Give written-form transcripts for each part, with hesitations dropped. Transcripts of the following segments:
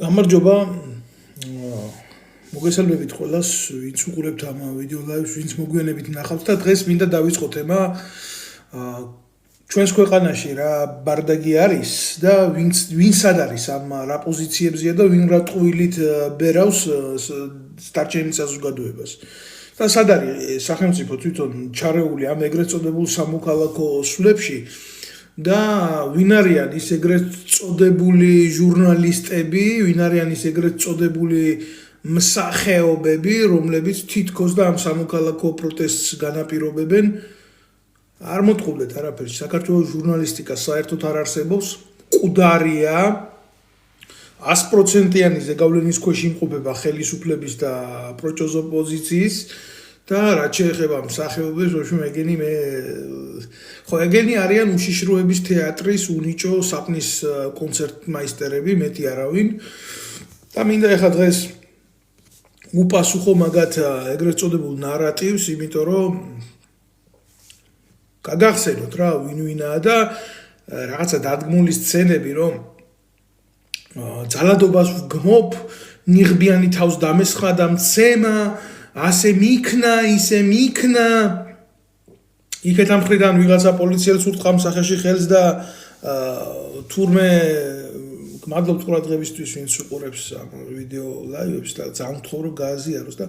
გამარჯობა. მოგესალმებით ყველას, ვინც უყურებთ ამ ვიდეო ლაივს, ვინც მოგვიანებით ნახავთ და დღეს მინდა დავიწყო თემა ჩვენს ქვეყანაში რა ბარდაგი არის და ვინ სად არის ამ რა პოზიციებზეა და ვინ რა ტყუილით ბერავს სტარჩენის საზოგადოებას. და სად არის სახელმწიფო თვითონ ჩარეული ამ ეგრეთ წოდებულ სამოქალაქო სვლებში და ვინ არიან ის ეგრეთ წოდებული ჟურნალისტები, ვინ არიან ის ეგრეთ წოდებული მსახეობები, რომლებიც თითქოს და ამ სამოქალაქო პროტესტს განაპირობებენ. არ მოთხოვდეთ არაფერს, საქართველოს ჟურნალისტიკა საერთოდ არ არსებობს, მკვდარია 100%-იანი ზეგავლენის ქვეშ იმყოფება ხელისუფლების და პროჭოს ოპოზიციის და რაც შეეხება მსახიობებს, ეგენი არიან უშიშროების თეატრის უნიჭო საპნის კონცერტმაისტერები, მეტი არავინ. და მინდა ეხლა დღეს უპასუხო მაგათ ეგრეთ წოდებულ ნარატივს, იმიტომ რომ გაგახსენოთ რა ვინაა და რაღაცა დადგმული სცენები, რომ ძალადობას ვგმობ, ნიღბიანი თავს დამესხა და მცემა, ასე მიქნა, ისე მიქნა. იქეთ ამ მხრიდან ვიღაცა პოლიციელს ურტყამს სახეში ხელს და თურმე მადლობთ ყურადღებისთვის, ვინც უყურებს ამ ვიდეო ლაივებს და ძალიან ვთხოვ რომ გააზიაროს და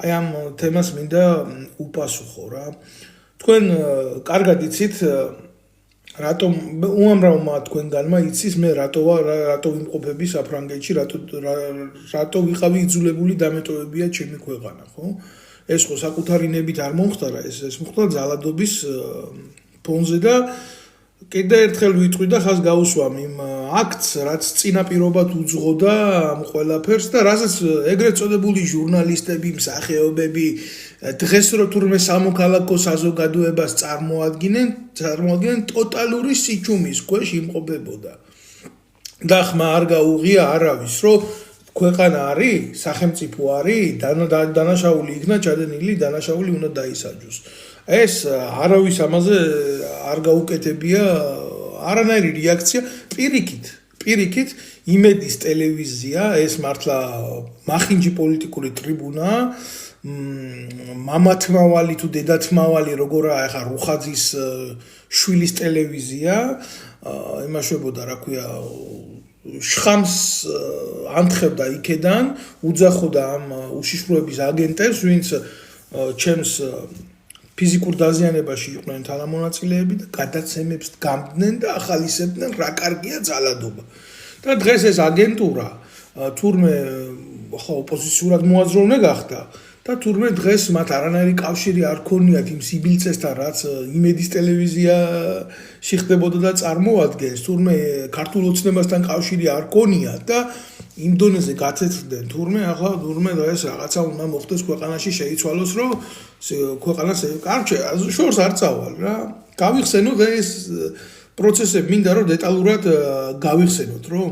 აი ამ თემას მინდა უპასუხო რა. თქვენ კარგად იცით რატომ უამრავმა თქვენგანმა იცის მე რატო ვიმყოფები საფრანგეთში, რატო ვიყავი იძულებული დამეტოვებია ჩემი ქვეყანა, ხო? ეს ხო საკუთარი ნებით არ მომხდარა, ეს მოხდა ძალადობის ფონზე და კიდე ერთხელ ვიტყვი და ხას გავუსვამ იმ აქტს, რაც წინაპირობად უძღოდა ამ ყველაფერს და რასაც ეგრეთ წოდებული ჟურნალისტები, მსახიობები დღეს რო თურმე სამოქალაქო საზოგადოებას წარმოადგენენ ტოტალური სიჩუმის ქვეშ იმყოფებოდა. და ხმა არ გაუღია არავის, რომ ქვეყანა არის, სახელმწიფო არის, დანაშაული იქნა ჩადენილი, დანაშაული უნდა დაისაჯოს. ეს არავის ამაზე არ გაუკეთებია არანაირი რეაქცია. პირიქით იმედის ტელევიზია, ეს მართლა მახინჯი პოლიტიკური ტრიბუნაა, მამათმავალი თუ დედათმავალი როგორაა ახლა რუხაძის შვილის ტელევიზია, იმაშვებოდა რა ქვია შხამს ანთხებდა იქედან, უძახოდა ამ უშიშროების აგენტებს, ვინც ჩემს ფიზიკურ დაზიანებაში იყვნენ თანამონაწილეები და გადაცემებს დგამდნენ და ახალისებდნენ რა კარგია ძალადობა. და დღეს ეს აგენტურა თურმე ხო ოპოზიციურად მოაზროვნე გახდა და თურმე დღეს მათ არანაირი კავშირი არ ქონიათ იმ სიბილწესთან, რაც იმედის ტელევიზიაში ხდებოდა და წარმოადგენს, თურმე ქართულ ოცნებასთან კავშირი არ ქონიათ და იმ დონეზე გაცეცხლდნენ თურმე დღეს რაღაცა უნდა მოხდეს ქვეყანაში, შეიცვალოს, რომ ქვეყანას შორს არ წავალ რა. გავიხსენოთ ეს პროცესები, მინდა რომ დეტალურად გავიხსენოთ, რომ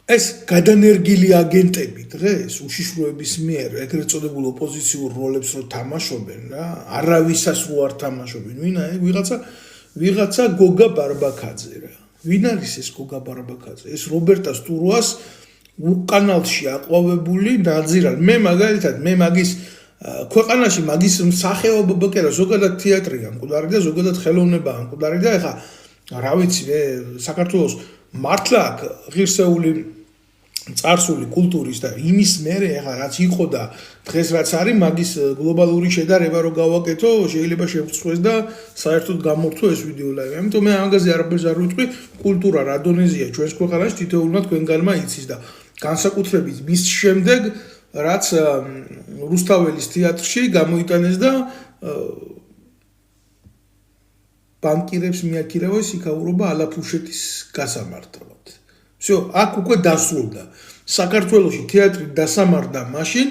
ეს გადანერგილი აგენტები დღეს უშიშროების მიერ ეგრეთ წოდებულ ოპოზიციურ როლებს რო თამაშობენ რა, არავისას რო არ თამაშობენ. ვიღაცა გოგა ბარბაქაძე რა. ვინ არის ეს გოგა ბარბაქაძე? ეს რობერტა სტურუას უკანალში აყვავებული ნაძირალი. მაგალითად მაგის ქვეყანაში მაგის მსახეობა კი არა, ზოგადად თეატრია მკვდარი და ზოგადად ხელოვნება მკვდარი და ეხა რა ვიცი საქართველოს მართლა ღირსეული წარსული კულტურის და იმის მერე ეხა რაც იყო და დღეს რაც არის მაგის გლობალური შედარება რო გავაკეთო, შეიძლება შევწყვეს და საერთოდ გამორთო ეს ვიდეო ლაივი. ამიტომ მე ამაზე არაფერს არ ვიტყვი, კულტურა რა დონეზეა ჩვენს ქვეყანაში, თითოეულმა თქვენგანმა იცის და განსაკუთრებით მის შემდეგ რაც რუსთაველის თეატრში გამოიტანეს და ბანკირებს მიაქირავა სიქაურობა ალაფუშეთის გასამართლად. всё, აქ უკვე დასრულდა. საქართველოში თეატრი დასამარდა მაშინ,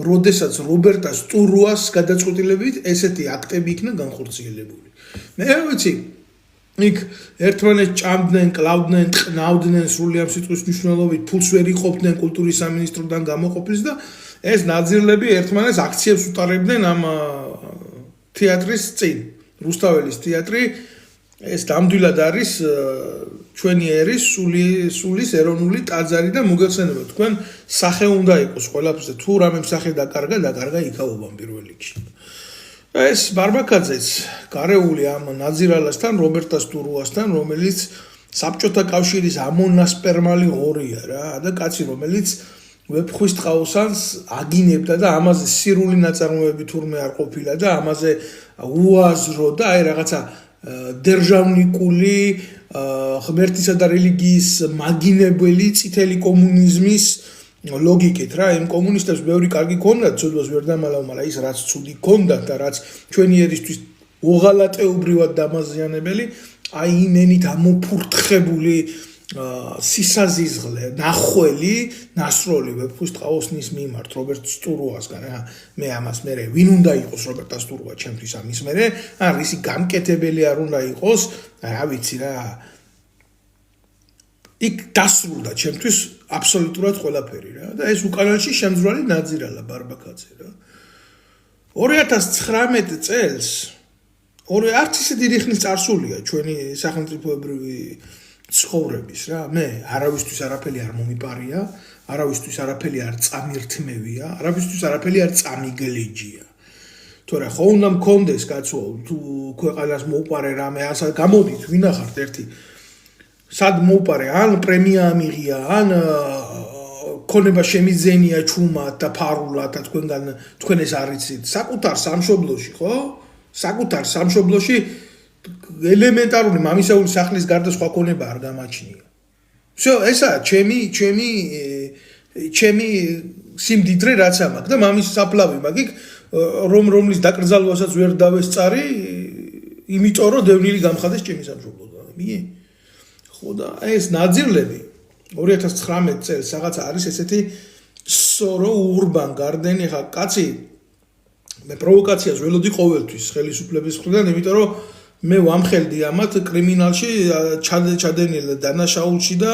როდესაც რობერტა სტურუას გადაწყვეტილებით ესეთი აქტები იქნა განხორციელებული. მე ვიცი, იქ ერთმანეთს ჭამდნენ, კლავდნენ, ყნავდნენ სრული ამ სიტყვის მნიშვნელობით, ფულს ვერ იყოფდნენ კულტურის სამინისტროდან გამოყოფილს და ეს ნაძირლები ერთმანეთს აქციებს უტარებდნენ ამ თეატრის წინ. რუსთაველის თეატრი ეს ნამდვილად არის ჩვენი ერის სულის ეროვნული ტაძარი და მოგეხსენებათ თქვენ სახე უნდა იყოს ყველაფერზე თუ რამე სახე დაკარგა იქაობამ პირველ რიგში. ეს ბარბაკაძეც გარეული ამ ნაძირალასთან რობერტა სტურუასთან რომელიც საბჭოთა კავშირის ამონასპერმალი ღორია რა და კაცი რომელიც ვეფხვის ტყაოსანს აგინებდა და ამაზე სირული ნაწარმოები თურმე არ ყოფილა და ამაზე უაზრო და აი რაღაცა დერჟავნიკული ღმერთისა და რელიგიის მაგინებელი წითელი კომუნიზმის ლოგიკით რა იმ კომუნისტებს ბევრი კარგი ქონდათ ცოდვას ვერ დამალავ მაგრამ ის რაც ცუდი ქონდათ და რაც ჩვენი ერისთვის ოღალატეობრივად დამაზიანებელი აი იმენით ამოფურთხებული სისაზიზღლე ნახველი ნასროლი ვეფხვის ტყაოსნის მიმართ რობერტ სტურუასგან რა მე ამას მე ვინ უნდა იყოს რობერტა სტურუა ჩემთვის ამის მე ან ისი გამკეთებელი არ უნდა იყოს რა ვიცი რა იქ დასრულდა ჩემთვის აბსოლუტურად ყველაფერი რა და ეს უკანონში შემძვრალი ნაძირალა ბარბაკაძე რა 2019 წელს არც ისე დიდი ხნის წარსულია ჩვენი სახელმწიფოებრივი ცხოვრების რა მე არავისთვის არაფერი არ მომიპარია არავისთვის არაფერი არ წამირთმევია არავისთვის არაფერი არ წამიგლეჯია თორე ხო უნდა მქონდეს კაცო თუ ქვეყანას მოუყარე რამე ასა გამოდით ვინახართ ერთი სად მოუყარე ან პრემია ამიღია ან ქონება შემიძენია ჩუმად და ფარულად და თქვენ ეს არიცით საკუთარ სამშობლოში ხო საკუთარ სამშობლოში ელემენტარული მამისეული სახლის გარდა სხვა ქონება არ გამაჩნია. всё, ესაა ჩემი სიმდიდრე რაც ამაქვს და მამის საფლავი მაგიქ რომლის დაკრძალვასაც ვერ დავესწარი, იმიტომ რომ დევნილი გამხადეს ჩემი სამშობლოდან. მიე? ხო და ეს ნაძირლები 2019 წელს რაღაც არის ესეთი სორო ურბან გარდენი ხა კაცი მე პროვოკაციას ველოდი ყოველთვის ხელისუფლების მხრიდან, იმიტომ რომ მე ვამხელდი ამათ კრიმინალში ჩადენილ დანაშაულში და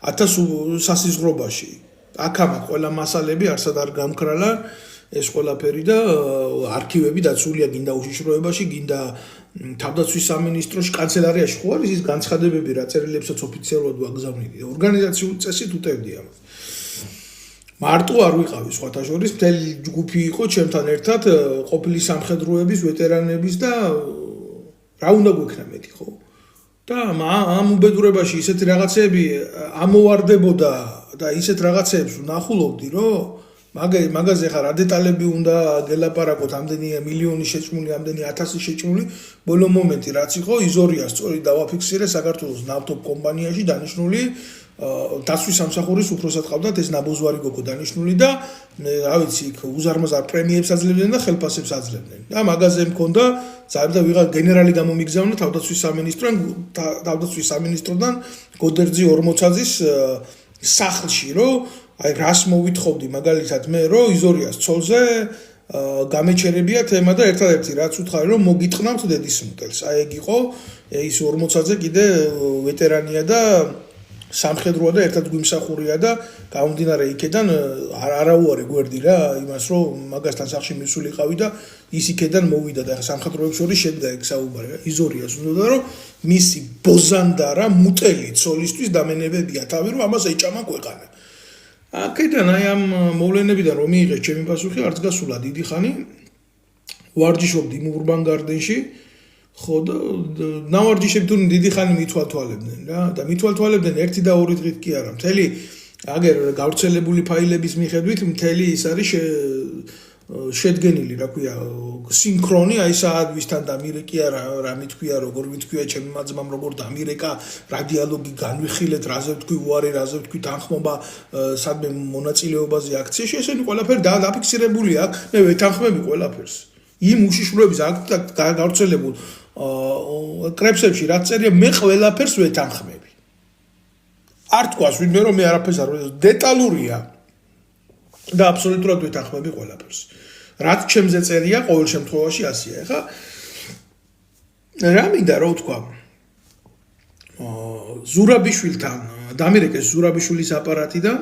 1000 სასიზღრობაში. აქ ამათ ყველა მასალები არსად არ გამქრალა ეს ყველაფერი და არქივები დაცულია გინდა უშიშროებაში, გინდა თავდაცვის სამინისტროში, კანცელარიაში ხო არის ის განცხადებები, რა წერილებსაც ოფიციალურად ვაგზავნიდი. ორგანიზაციული წესით უტევდი ამას. მარტო არ ვიყავი სხვათა შორის, მთელი ჯგუფი იყო ჩემთან ერთად ყოფილი სამხედროების ვეტერანების და რა უნდა გვექნა მეტი ხო? და ამ უბედურებაში ისეთი რაღაცები ამოვარდებოდა და ისეთ რაღაცებს ვნახულობდი, რომ მაგაზე ხარ რა დეტალები უნდა გელაპარაკოთ, ამდენი მილიონი შეჭმული, ამდენი 1000 შეჭმული, ბოლო მომენტი რაც იყო, იზორია სწორედ დავაფიქსირე საქართველოს ნავთობ კომპანიაში დანიშნული დაცვის სამსახურის უფროსად ყავდათ ეს ნაბოძვარი გოგო დანიშნული და რა ვიცი იქ უზარმაზარ პრემიებს აძლევდნენ და ხელფასებს აძლევდნენ. და მაგაზე მქონდა ზაიბდა ვიღა გენერალი გამომიგზავნა თავდაცვის სამინისტროდან გოდერძი 40-აზის სახლში, რომ აი რას მოვითხოვდი მაგალითად მე რომ იზორიას ცოლზე გამეჩერებია თემა და ერთადერთი რაც უთხარი რომ მოგიტყნავთ დედის მუტელს. აი ეგ იყო ის 40-აზე კიდე ვეტერანია და სამხედროა და ერთად გვიმსახურია და გამომდინარე იქედან არაუარი გვერდი რა იმას რომ მაგასთან სახში მისულიყავი და ის იქედან მოვიდა და სამხედროებს შორის შედგა ეგ საუბარი რა იზორიას უნდა რომ მისი ბოზანდარა მუტელი ცოლისთვის დამენებებია თავი რომ ამას ეჭამა ქვეყანა. აქედან აი ამ მოვლენებიდან რომ მიიღეს ჩემი პასუხი არც გასულა დიდი ხანი ვარჯიშობდი იმ ურბან გარდენში ხო და ნავარჯიშები თუ დიდი ხანი მithვალთვალებდნენ რა და მithვალთვალებდნენ 1 და 2 დღით კი არა მთელი აგერ გავრცელებული ფაილების მიხედვით მთელი ის არის შედგენილი რა ქვია სინქრონი აი საადვისთან დამირეკი არა რა მithქვია როგორ მithქვია ჩემი მაძმამ როგორ დამირეკა რა დიალოგი განვიხილეთ რაზე ვთქვი უარი რაზე ვთქვი თანხმობა სადმე მონაწილეობაზე აქციაში ესენი ყველაფერი დაფიქსირებული აქვს მე ვეთანხმები ყველაფერს იმ უშიშროების გავრცელებულ კრებსებში რაც წერია მე ყველაფერს ვეთანხმები არ თქვას ვინმე რომ მე არაფერს არ დეტალურია და აბსოლუტურად ვეთანხმები ყველაფერს რაც ჩემზე წერია ყოველ შემთხვევაში ასია ხა რა მინდა რა ვთქვა ზურაბიშვილთან დამირეკეს ზურაბიშვილის აპარატიდან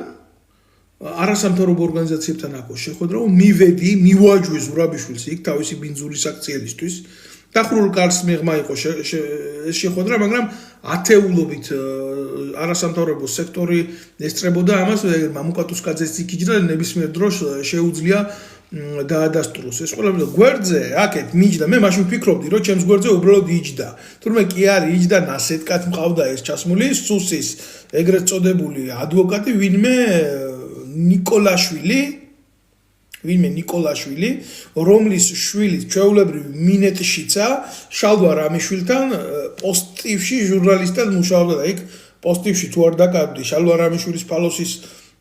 არასამთავრობო ორგანიზაციებთან აქვს შეხვედრა მივედი მივაჯვე ზურაბიშვილს იქ თავისი ბინძულის აქციელისთვის დახურულ კარს მიღმა იყო ეს შეხვედრა, მაგრამ ათეულობით არასამთავრობო სექტორი ესწრებოდა ამას, მამუკატუსკაძეს იქიჯდა ნებისმიერ დროს შეუძლია დაადასტუროს. ეს ყველაფერი გვერდზე, აქეთ მიჯდა, მე მაშინ ვფიქრობდი, რომ ჩემს გვერდზე უბრალოდ იჯდა. თურმე კი არ იჯდა, ნასეთკად მყავდა ეს ჩასმული სუსის ეგრეთ წოდებული ადვოკატი, ვინმე ნიკოლაშვილი, რომლის შვილი ჩვეულებრივ მინეტშიცა, შალვა რამიშვილთან პოსტივში ჟურნალისტად მუშაობდა და იქ პოსტივში თუ არ დაკარგდი შალვა რამიშვილის ფალოსის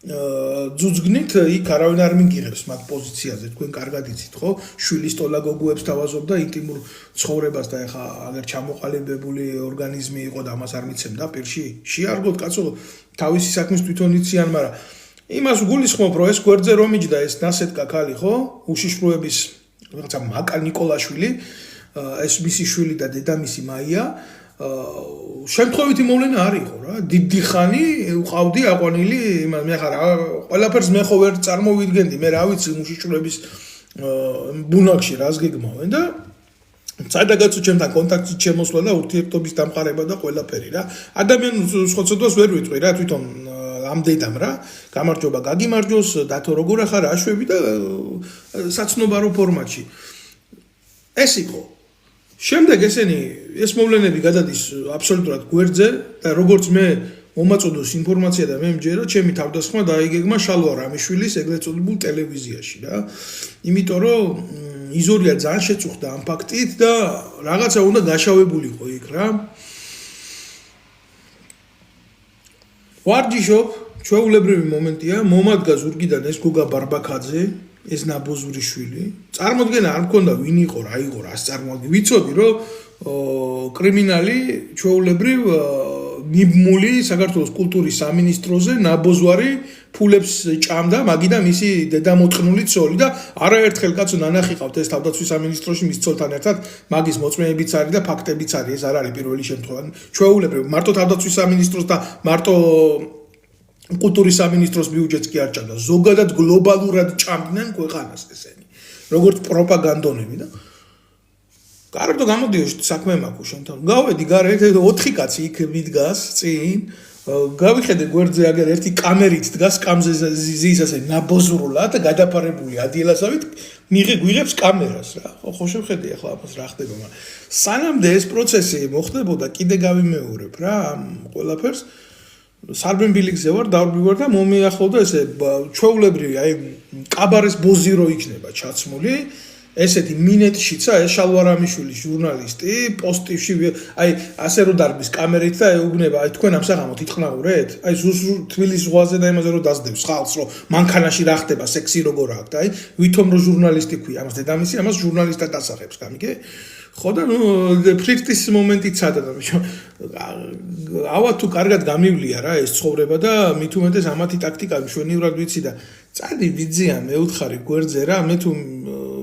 ძუძგნით იქ არავინ არ მიგიღებს მათ პოზიციაზე, თქვენ კარგად იცით, ხო? შვილის ტოლა გოგუებს თავაზობდა ინტიმურ ცხოვრებას და ეხა აგერ ჩამოყალიბებული ორგანიზმი იყო და ამას არ მიცემდა პირში. შეარგოთ კაცო, თავისი საქმის თვითონ იციან, მაგრამ იმას გულისხმობ, რომ ეს გვერდზე რომ იჯდა ეს ნასეთკა ქალი, ხო? უშიშროების რაღაცა მაკა ნიკოლაშვილი, ეს მისი შვილი და დედამისი მაია, შემთხვევითი მოვლენა არ იყო რა. დიდი ხანი უყავდი აყვანილი, მე ხარ ყველაფერს მე ხო ვერ წარმოვიდგენდი, მე რა ვიცი უშიშროების ბუნაგში რას გეგმავენ და წადაგაცო ჩემთან კონტაქტში შემოსვლა და ურთიერთობის დამყარება და ყველაფერი რა. ადამიანს ხოცოდოს ვერ ვიტყვი რა, თვითონ ამდედამ რა, გამარჯობა გაგიმარჯოს, დათო როგორ ახარ აშვები და საცნობარო ფორმატში. ეს იყო. შემდეგ ესენი ეს მოვლენები გადადის აბსოლუტურად გვერდზე და როგორც მე მომაწოდოს ინფორმაცია და მე მჯერა, ჩემი თავდასხმა დაიგეგმა შალვა რამიშვილის ეგრეთ წოდებულ ტელევიზიაში რა. იმიტომ რომ იზორია ძალიან შეწუხდა ამ ფაქტით და რაღაცა უნდა გაშავებულიყო იქ რა. ვარჯიშობ, ჩვეულებრივი მომენტია, მომადგა ზურგიდან ეს გოგა ბარბაქაძე, ეს ნაბოზური შვილი. წარმოდგენა არ მქონდა ვინ იყო, რა იყო, რას წარმოადგენდა. ვიცოდი, რომ კრიმინალი ჩვეულებრივ მიბმული საქართველოს კულტურის სამინისტროზე ნაბოძვარი ფულებს ჭამდა, მაგიდან მისი დედამოწყნული ცოლი და არაერთხელ კაცო ნანახი ყავთ ეს თავდაცვის სამინისტროში მის ცოლთან ერთად, მაგის მოწმეებიც არის და ფაქტებიც არის, ეს არ არის პირველი შემთხვევა. ჩვეულებრივ მარტო თავდაცვის სამინისტროს და მარტო კულტურის სამინისტროს ბიუჯეტს კი არ ჭამდა, ზოგადად გლობალურად ჭამდნენ ქვეყანას ესენი, როგორც პროპაგანდონები და კარგო გამოდიო საქმე მაქვს შენთან. გავედი გარეთ 4 კაცი იქ მიდგას წინ. გავიხედე გვერდზე აგერ ერთი კამერით დგას კამზე ზისასე ნაბოზრულად და გადაფარებული ადიელასავით გვიღებს კამერას რა. ხო შევხედე ახლა ამას რა ხდება, მაგრამ სანამდე ეს პროცესი მოხდებოდა, კიდე გავიმეორებ რა ამ ყველაფერს. სარბენბილიგზე ვარ, დავბივარ და მომიახლოვდა ესე ჩვეულებრივი, აი კაბარეს ბოზირო იქნება ჩაცმული. ესეთი მინეტშიცა ეს შალვა რამიშვილის ჟურნალისტი პოსტივში აი ასე რომ დარბის კამერით და ეუბნება აი თქვენ ამ საღამოთ იტყნაურეთ აი თბილისის ზღვაზე და იმაზე რომ დაძდებს ხალხს რომ მანქანაში რა ხდება სექსი როგორ აქვს და აი ვითომ რომ ჟურნალისტი ქვია ამას დედამისი ამას ჟურნალისტად დასახებს გამიგე ხო და ნუ ფლირტის მომენტიც სადა ავა თუ კარგად გამივლია რა ეს ცხოვრება და მით უმეტეს ამათი ტაქტიკა მშვენივრად ვიცი და წადი ვიძია მეუთხარი გვერდზე რა მე თუ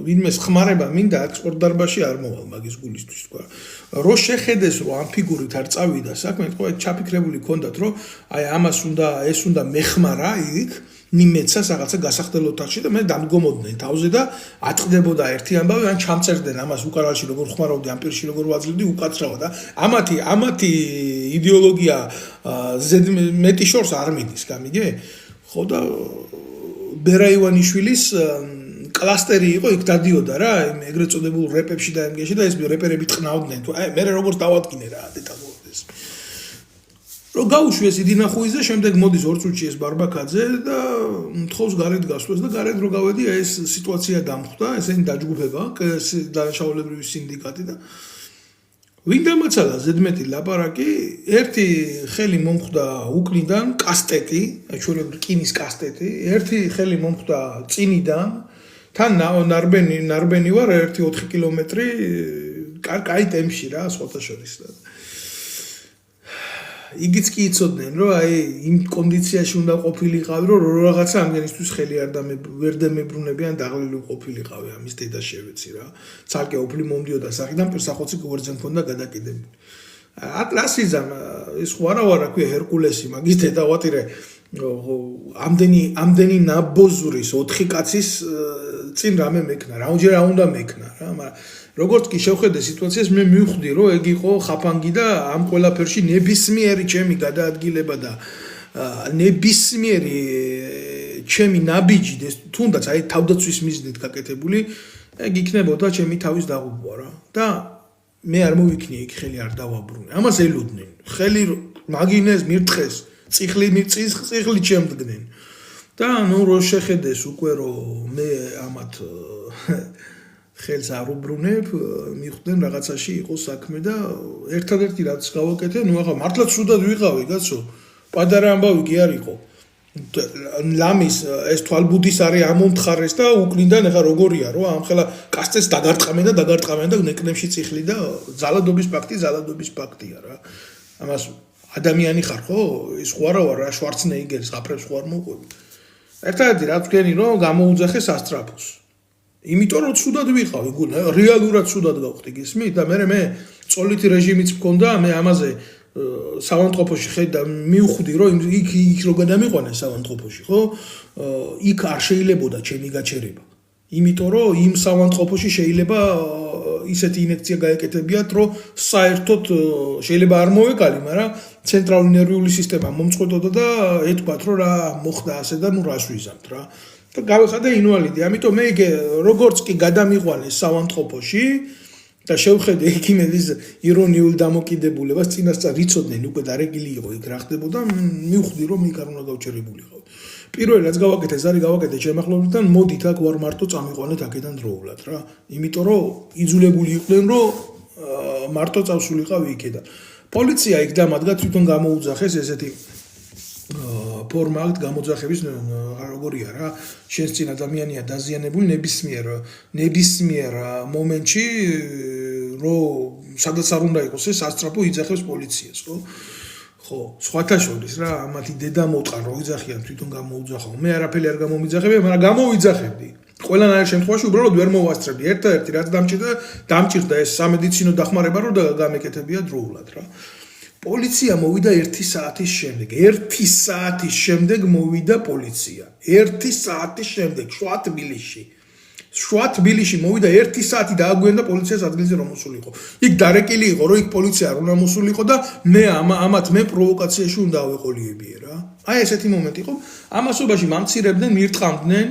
ვინმეს ხმარება მინდა ექსპორტ დარბაზში არ მოვალ მაგის გულისთვის თქვა რო შეხედეს რომ ამ ფიგურით არ წავიდა საქმე თქვა ჩაფიქრებული ქონდათ რომ აი ამას უნდა ეს უნდა მეხმარა იქ ნიმეცას რაღაცა გასახდელ ოთახში და მე დამდგომოდნენ თავზე და ატყდებოდა ერთი ამბავი ან ჩამწერდნენ ამას უკანალში როგორ ხმარავდი ამ პირში როგორ ვაძლევდი უკაცრავა და ამათი იდეოლოგია მეტი შორს არ მიდის გამიგე ხო და ბერაივანიშვილის კლასტერი იყო იქ დადიოდა რა ეგრეთ წოდებულ რეპებში და ემგეში და ეს რეპერები ტყნავდნენ თუ აი მე როგორც დავადგინე რა დეტალურდეს რო გაუშვი ეს იდინახუიზე შემდეგ მოდის 2 წუთში ეს ბარბაქაძე და მთხოვს გარეთ გასვლას და გარეთ რო გავედი ეს სიტუაცია დამხვდა ესენი დაჯგუფება დანაშაულებრივი სინდიკატი და ვინ დამაცალა ზედმეტი ლაპარაკი ერთი ხელი მომხვდა უკნიდან კასტეტი ჩვეულებრივ რკინის კასტეტი ერთი ხელი მომხვდა წინიდან თან ნარბენი ვარ 1-4 კილომეტრი კაი ტემპში რა სხვათა შორის და იგიც კი იცოდნენ რომ აი იმ კონდიციაში უნდა ყოფილიყავი რომ რაღაცა ამგენისთვის ხელი ვერ დამებრუნებიან დაღლილი ყოფილიყავი ამის დედა შევეცი რა ცალკე ოფლი მომდიოდა სახიდან პირსახოცი გვერდზე მქონდა გადაკიდებული ატლასიზამ ეს ვარავარა ქვია ჰერკულესი მაგის დედა ვატირე ამდენი ნაბოზურის 4 კაცის წინ რამე მექნა რა უნდა მექნა რა მაგრამ როგორც კი შევხედე სიტუაციას, მე მივხვდი, რომ ეგ იყო ხაფანგი და ამ ყველაფერში ნებისმიერი ჩემი გადაადგილება და ნებისმიერი ჩემი ნაბიჯი თუნდაც აი თავდაცვის მიზნით გაკეთებული, ეგ იქნებოდა ჩემი თავის დაღუპვა რა. და მე არ მოვიქნიე იქ ხელი არ დავაბრუნე. ამას ელოდნენ. ხელი მაგინეს მირთხეს, წიხლი ჩემდგნენ. და ნუ რო შეხედეს უკვე რომ მე ამათ ხელს არ უბრუნებ, მიხვდნენ რაღაცაში იყო საქმე და ერთადერთი რაც გავაკეთე, ნუ ახლა მართლაც სუდად ვიყავი, კაცო. პატარა ამბავი კი არ იყო. ლამის ეს თვალბუდის არის ამომთხარეს და უკნიდან ახლა როგორია, რომ ამ ხელა კასტეს დაგარტყამენ და ნეკნებში წიხლი და ზალადობის ფაქტია რა. ამას ადამიანი ხარ ხო? ის ხო არა ვარ რა, შვარცნეიგერის აფრებს ხო არ მოყვები. ერთადერთი რაც ვქენი რომ გამოუძახე სასტრაფოს. იმიტომ რომ ცუდად ვიყავი, რეალურად ცუდად გავხდი გისმით და მე წოლითი რეჟიმიც მქონდა, მე ამაზე სავანტყოფოში ხედა მივხვდი რომ იქ რო გადამიყვანე სავანტყოფოში, ხო? იქ არ შეიძლებოდა ჩემი გაჩერება. იმიტომ რომ იმ სავანტყოფოში შეიძლება ისეთი ინექცია გაეკეთებიათ, რომ საერთოდ შეიძლება არ მოვეკალი, მაგრამ ცენტრალური ნერვიული სისტემა მომწყვეტოდა და ეთქვათ, რომ რა მოხდა ასე და ნუ რას ვიზამთ რა. და გავეხადე ინვალიდი. ამიტომ მე როგორც კი გადამიყვანე სავანტყოფოში და შევხედე ექიმების ირონიულ დამოკიდებულებას, წინასწარ იცოდნენ უკვე დარეგილი იყო იქ რა ხდებოდა, მივხვდი რომ იქ არ უნდა გავჩერებულიყავ. პირველი რაც გავაკეთე, ეს არის გავაკეთე ჩემ ახლობლებთან, მოდით აქ ვარ მარტო წამიყვანეთ აქედან დროულად რა. იმიტომ რომ იძულებული იყვნენ რომ მარტო წავსულიყავი იქედან. პოლიცია იქ დამადგა თვითონ გამოუძახეს ესეთი ფორმა აქვს გამოძახების როგორია რა. შენს წინ ადამიანია დაზიანებული ნებისმიერ მომენტში რომ სადაც არ უნდა იყოს ეს სასტრაფო იძახებს პოლიციას, ხო? ხო, სხვათა შორის რა, ამათი დედა მოტყარ რო იძახიან თვითონ გამოუძახავ. მე არაფერი არ გამომიძახებია, მაგრამ გამოვიძახებდი. ყველანაირ შემთხვევაში უბრალოდ ვერ მოვასწრებდი. ერთადერთი რაც დამჭირდა ეს სამედიცინო დახმარება რომ გამეკეთებია დროულად რა. პოლიცია მოვიდა 1 საათის შემდეგ. 1 საათის შემდეგ მოვიდა პოლიცია. 1 საათის შემდეგ შუა თბილისში მოვიდა 1 საათი დააგვიანდა პოლიციას ადგილზე რომ მოსულიყო. იქ დარეკილი იყო რომ იქ პოლიცია არ უნდა მოსულიყო და მე პროვოკაციაში უნდა ავეყოლიებიე რა. აი ესეთი მომენტი იყო. ამასობაში მამცირებდნენ, მირტყამდნენ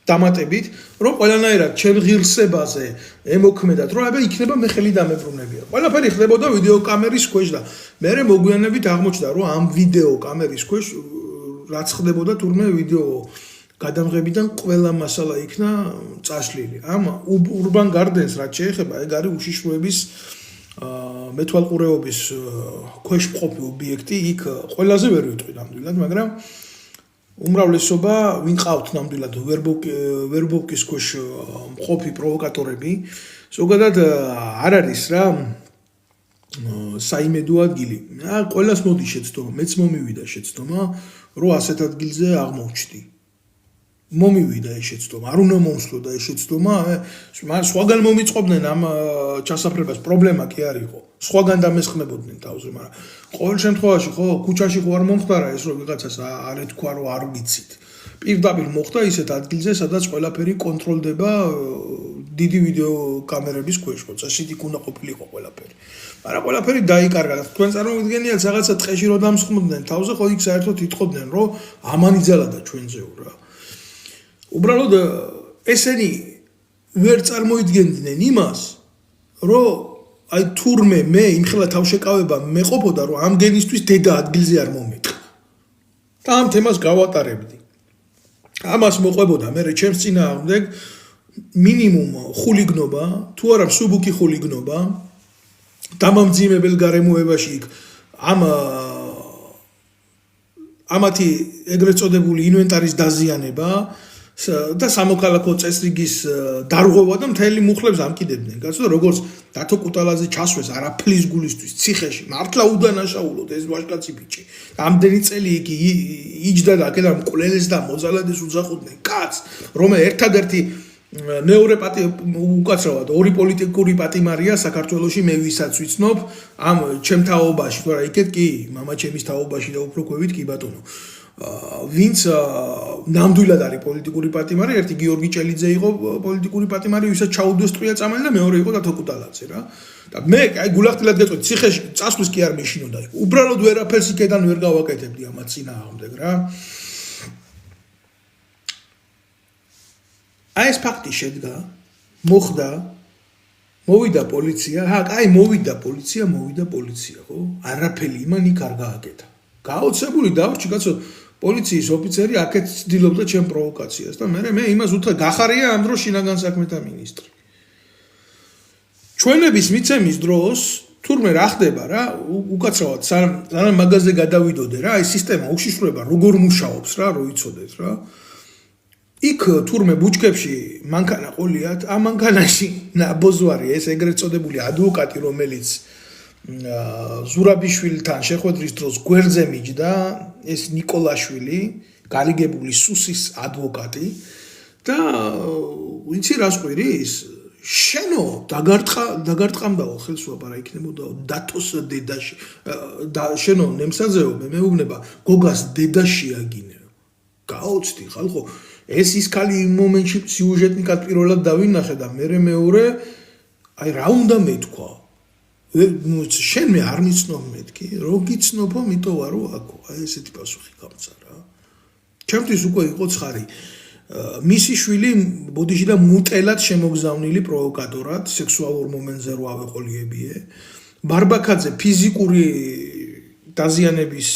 დამატებით, რომ ყველანაირად ჩემ ღირსებაზე ემოქმედათ, რომ აბა იქნება მე ხელი დამებრუნებია. ყველაფერი ხდებოდა ვიდეო კამერის ქვეშ და მე მოგვიანებით აღმოჩნდა, რომ ამ ვიდეო კამერის ქვეშ რაც ხდებოდა თურმე ვიდეო გადამღებიდან ყველა მასალა იქნა წაშლილი. ამ ურბან გარდენს რაც შეეხება, ეგ არის უშიშროების მეთვალყურეობის ქვეშ მყოფი ობიექტი, იქ ყველაზე ვერ ვიტყვი ნამდვილად, მაგრამ უმრავლესობა ვინ ყავთ ნამდვილად ვერბოვკის ქვეშ მყოფი პროვოკატორები, ზოგადად არ არის რა საიმედო ადგილი. ყველას მოდი შეცდომა, მეც მომივიდა შეცდომა, რომ ასეთ ადგილზე აღმოჩნდი. მომივიდა ეს შეცდომა, არ უნდა მომსვლოდა ეს შეცდომა, სხვაგან მომიწყობდნენ ამ ჩასაფრებას, პრობლემა კი არ იყო. სხვაგან დამესხმებოდნენ თავზე, მაგრამ ყოველ შემთხვევაში ხო ქუჩაში ხო არ მომხდარა ეს რომ ვიღაცას არ ეთქვა რომ არ ვიცით. პირდაპირ მოხდა ისეთ ადგილზე, სადაც ყველაფერი კონტროლდება დიდი ვიდეო კამერების ქვეშ, ხო წესით იქ უნდა ყოფილიყო ყველაფერი. მაგრამ ყველაფერი დაიკარგა. თქვენ წარმოვიდგენიათ რაღაცა ტყეში რომ დამსხმდნენ თავზე, ხო იქ საერთოდ ითხოვდნენ რომ ამანიძალადა ჩვენზეო რა. უბრალოდ ესენი ვერ წარმოიდგენდნენ იმას, რომ აი თურმე მე იმხელა თავშეკავება მეყოფოდა, რომ ამ გენისთვის დედა ადგილზე არ მომეყვა. და ამ თემას გავატარებდი. ამას მოყვებოდა მე ჩემს წინააღმდეგ მინიმუმ ხულიგნობა, თუ არა მსუბუქი ხულიგნობა, დამამძიმებელ გარემოებაში იქ ამათი ეგრეთ წოდებული ინვენტარის დაზიანება და სამოქალაქო წესრიგის დარღვევა და მთელი მუხლებს ამკიდებდნენ. კაცო, როგორც დათო კუტალაძე ჩასვეს არაფლის გულისთვის ციხეში, მართლა უდანაშაულოდ ეს ვაჟკაცი ბიჭი. ამდენი წელი იგი იჯდა და აქედან მკვლელეს და მოძალადეს უძახოდნენ კაცს, რომელიც ერთადერთი მეორე უკაცრავად ორი პოლიტიკური პატიმარია საქართველოში მე ვისაც ვიცნობ ამ ჩემ თაობაში, თორე იქეთ კი მამა ჩემის თაობაში და უფრო ქვევით კი ბატონო. ვინც ნამდვილად არის პოლიტიკური პატიმარი, ერთი გიორგი ჭელიძე იყო პოლიტიკური პატიმარი, ვისაც ჩაუდოს ტყვია წამალი და მეორე იყო დათო კუტალაძე რა. და მე აი გულახდილად გეტყვით, ციხეში წასვლის კი არ მეშინოდა. უბრალოდ ვერაფერს იქიდან ვერ გავაკეთებდი ამათ წინააღმდეგ რა. აი ეს ფაქტი შედგა, მოხდა, მოვიდა პოლიცია, მოვიდა პოლიცია, ხო? არაფერი იმან იქ არ გააკეთა. გაოცებული დავრჩი კაცო, პოლიციის ოფიცერი აქეთ ცდილობდა ჩემ პროვოკაციას და მე იმას უთხრა, გახარია ამ დროს შინაგან საქმეთა მინისტრი. ჩვენების მიცემის დროს თურმე რა ხდება რა, უკაცრავად სანამ მაგაზე გადავიდოდე რა, აი სისტემა უშიშროება როგორ მუშაობს რა, რო იცოდეთ რა. იქ თურმე ბუჩქებში მანქანა ყოლიათ, ამ მანქანაში ნაბოზვარი ეს ეგრეთ წოდებული ადვოკატი რომელიც ზურაბიშვილთან შეხვედრის დროს გვერდზე მიჯდა, ეს ნიკოლაშვილი, გარიგებული სუსის ადვოკატი და ვიცი რას ყვირის? შენო დაგარტყამდაო ხელს ვაპარა იქნებოდა დათოს დედაში და შენო ნემსაძეო მეუბნება გოგას დედაში აგინე. გაოცდი ხალხო ეს ის ქალი იმ მომენტში სიუჟეტნიკად პირველად დავინახე და მეორე აი რა უნდა მეთქვა შენ მე არ მიცნობ მეთქი რო გიცნობო მიტო ვარო აქო აი ესეთი პასუხი გამცა რა ჩემთვის უკვე იყო ცხარი მისი შვილი ბოდიში და მუტელად შემოგზავნილი პროვოკატორად სექსუალურ მომენტზე რო ავეყოლიებიე ბარბაკაძე ფიზიკური დაზიანების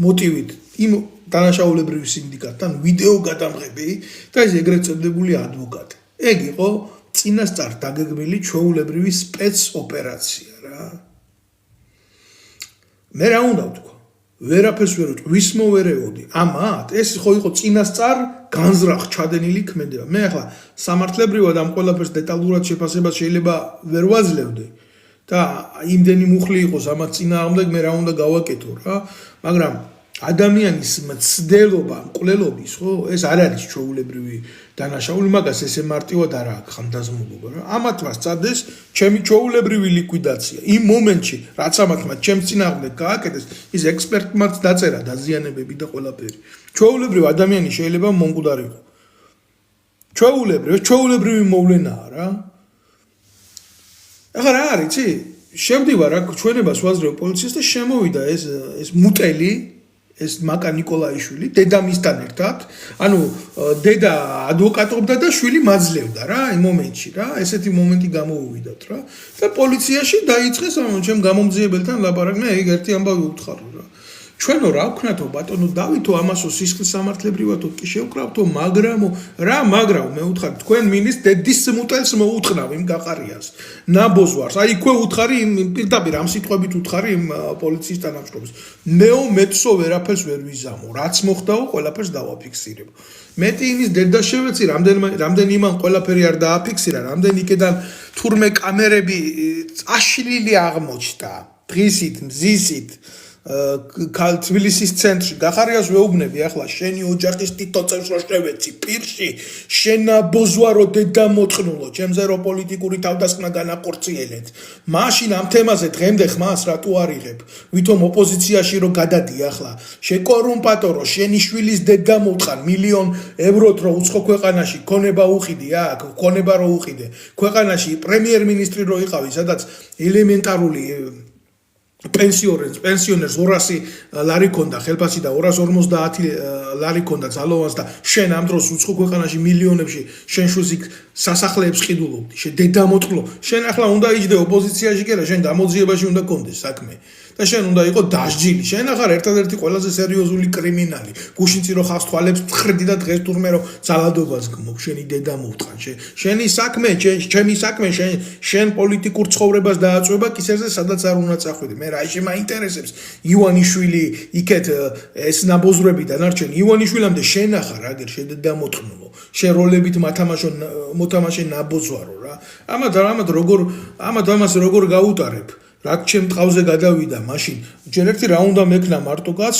მოტივით იმ დანაშაულებრივი სინდიკატთან ვიდეო გადამღები და ეს ეგრეთ წოდებული ადვოკატი. ეგ იყო წინასწარ დაგეგმილი ჩვეულებრივი სპეცოპერაცია რა. მე რა უნდა ვთქვა? ვერაფერს ვერ ვთქვი, ვის მოვერეოდი. ამათ ეს ხო იყო წინასწარ განზრახ ჩადენილი ქმედება. მე ახლა სამართლებრივად ამ ყველაფერს დეტალურად შეფასებას შეიძლება ვერ ვაძლევდი და იმდენი მუხლი იყოს ამათ წინააღმდეგ მე რა უნდა გავაკეთო რა, მაგრამ ადამიანის მცდელობა, მკვლელობის, ხო? ეს არ არის ჩვეულებრივი დანაშაული, მაგას ესე მარტივად არ აქვს ხანდაზმულობა, რა. ამათმა სცადეს ჩემი ჩვეულებრივი ლიკვიდაცია. იმ მომენტში, რაც ამათმა ჩემს წინააღმდეგ გააკეთეს, ის ექსპერტმაც დაწერა დაზიანებები და ყველაფერი. ჩვეულებრივი ადამიანი შეიძლება მომკვდარიყო. ჩვეულებრივი მოვლენაა, რა. ახლა რა არის, იცი? შევდივარ აქ ჩვენებას ვაძლევ პოლიციას და შემოვიდა ეს მუტელი ეს მაკა ნიკოლაიშვილი დედამისთან ერთად, ანუ დედა ადვოკატობდა და შვილი მაძლევდა რა, იმ მომენტში რა, ესეთი მომენტი გამოუვიდათ რა. და პოლიციაში დაიწყეს ჩემ გამომძიებელთან ლაპარაკი, მე ეგ ერთი ამბავი უთხარი რა. ჩვენო რა ვქნათო ბატონო დავითო ამასო სისხლის სამართლებრივადო კი შევკრავთო, მაგრამ მე უთხარი თქვენ მინისტრ დედის მუტელს მოუთხნავ იმ გაყარიას. ნაბოზვარს, აი იქვე უთხარი პირდაპირ ამ სიტყვებით უთხარი იმ პოლიციის თანამშრომელს. მეცო ვერაფერს ვერ ვიზამო, რაც მოხდაო, ყველაფერს დავაფიქსირებ. მეტი იმის დედა შევეცი, რამდენი იმან ყველაფერი არ დააფიქსირა, რამდენი იქიდან თურმე კამერები წაშლილი აღმოჩნდა, დღისით, მზისით. თბილისის ცენტრში გახარიას ვეუბნები ახლა შენი ოჯახის თითო წევს რო შევეცი პირში შენა ბოზვარო დედა მოწყნულო ჩემზე რო პოლიტიკური თავდასხმა განახორციელეთ მაშინ ამ თემაზე დღემდე ხმას რატო არიღებ ვითომ ოპოზიციაში რო გადადი ახლა შეკორუმპატორო შენი შვილის დედა მოწყან მილიონ ევროთ რო უცხო ქვეყანაში ქონება უყიდი აქ ქონება რო უყიდე ქვეყანაში პრემიერ-მინისტრი რო იყავი სადაც ელემენტარული პენსიონერს 200 ლარი ქონდა ხელფასი და 250 ლარი ქონდა ძალოვანს და შენ ამ დროს უცხო ქვეყანაში მილიონებში შენ შვილს სასახლეებს ყიდულობდი შენ დედა მოწყლო შენ ახლა უნდა იჯდე ოპოზიციაში კი არა შენ გამოძიებაში უნდა გქონდეს საქმე და შენ უნდა იყო დასჯილი შენ ახარ ერთადერთი ყველაზე სერიოზული კრიმინალი გუშინცი რო ხავს თვალებს ხრდი და დღეს თურმე რო ძალადობას გმობ შენი დედა მოვტყან შენი საქმე ჩემი საქმე შენ პოლიტიკურ ცხოვრებას დააწვება კისერზე სადაც არ უნდა წახვიდე მე რა ისე მაინტერესებს ივანიშვილი იქეთ ეს ნაბოზრები დანარჩენ ივანიშვილამდე შენ ახარ აგერ შენ დედა მოთხნულო შენ როლებით მოთამაშე ნაბოზვარო რა ამას როგორ გაუტარებ რა ჩემ ტყავზე გადავიდა მაშინ ჯერ ერთი რა უნდა მექნა მარტო კაც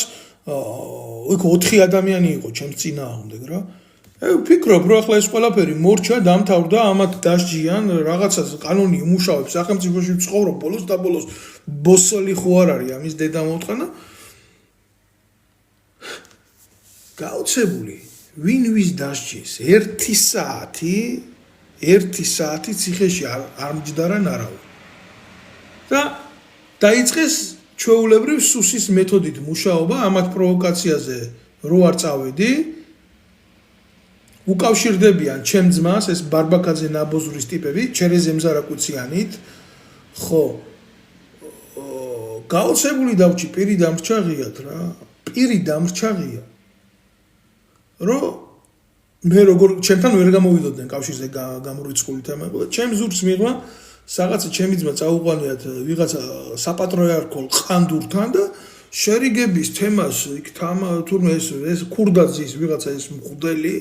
იქ 4 ადამიანი იყო ჩემს წინააღმდეგ რა ვფიქრობ რომ ახლა ეს ყველაფერი მორჩა დამთავრდა ამათ დასჯიან რაღაცას კანონი იმუშავებს სახელმწიფოში ცხოვრობ ბოლოს და ბოლოს ბოსოლი ხო არ არის ამის დედა მოთხანა გაოცებული ვინ ვის დასჯის 1 საათი ციხეში არ მჯდარა ნარავი და დაიწყეს ჩვეულებრივ სუსის მეთოდით მუშაობა ამათ პროვოკაციაზე რო არ წავედი უკავშირდებიან ჩემ ძმას ეს ბარბაკაძე ნაბოზურის ტიპები ჩერეზემ ზარაკუციანით ხო გაოცებული დავჭი პირი დამრჩაღიათ რა პირი დამრჩაღია რომ მე როგორ ჩემთან ვერ გამოვიდოდნენ კავშირზე გამორიცხული თემა იყო და ჩემ ზურგს მიღვა რაღაცა ჩემი ძმა წაუყვანიათ ვიღაცა საპატრიარქო ყანდურთან და შერიგების თემას იქ თურმე ეს ქურდაძის ვიღაცა ეს მღვდელი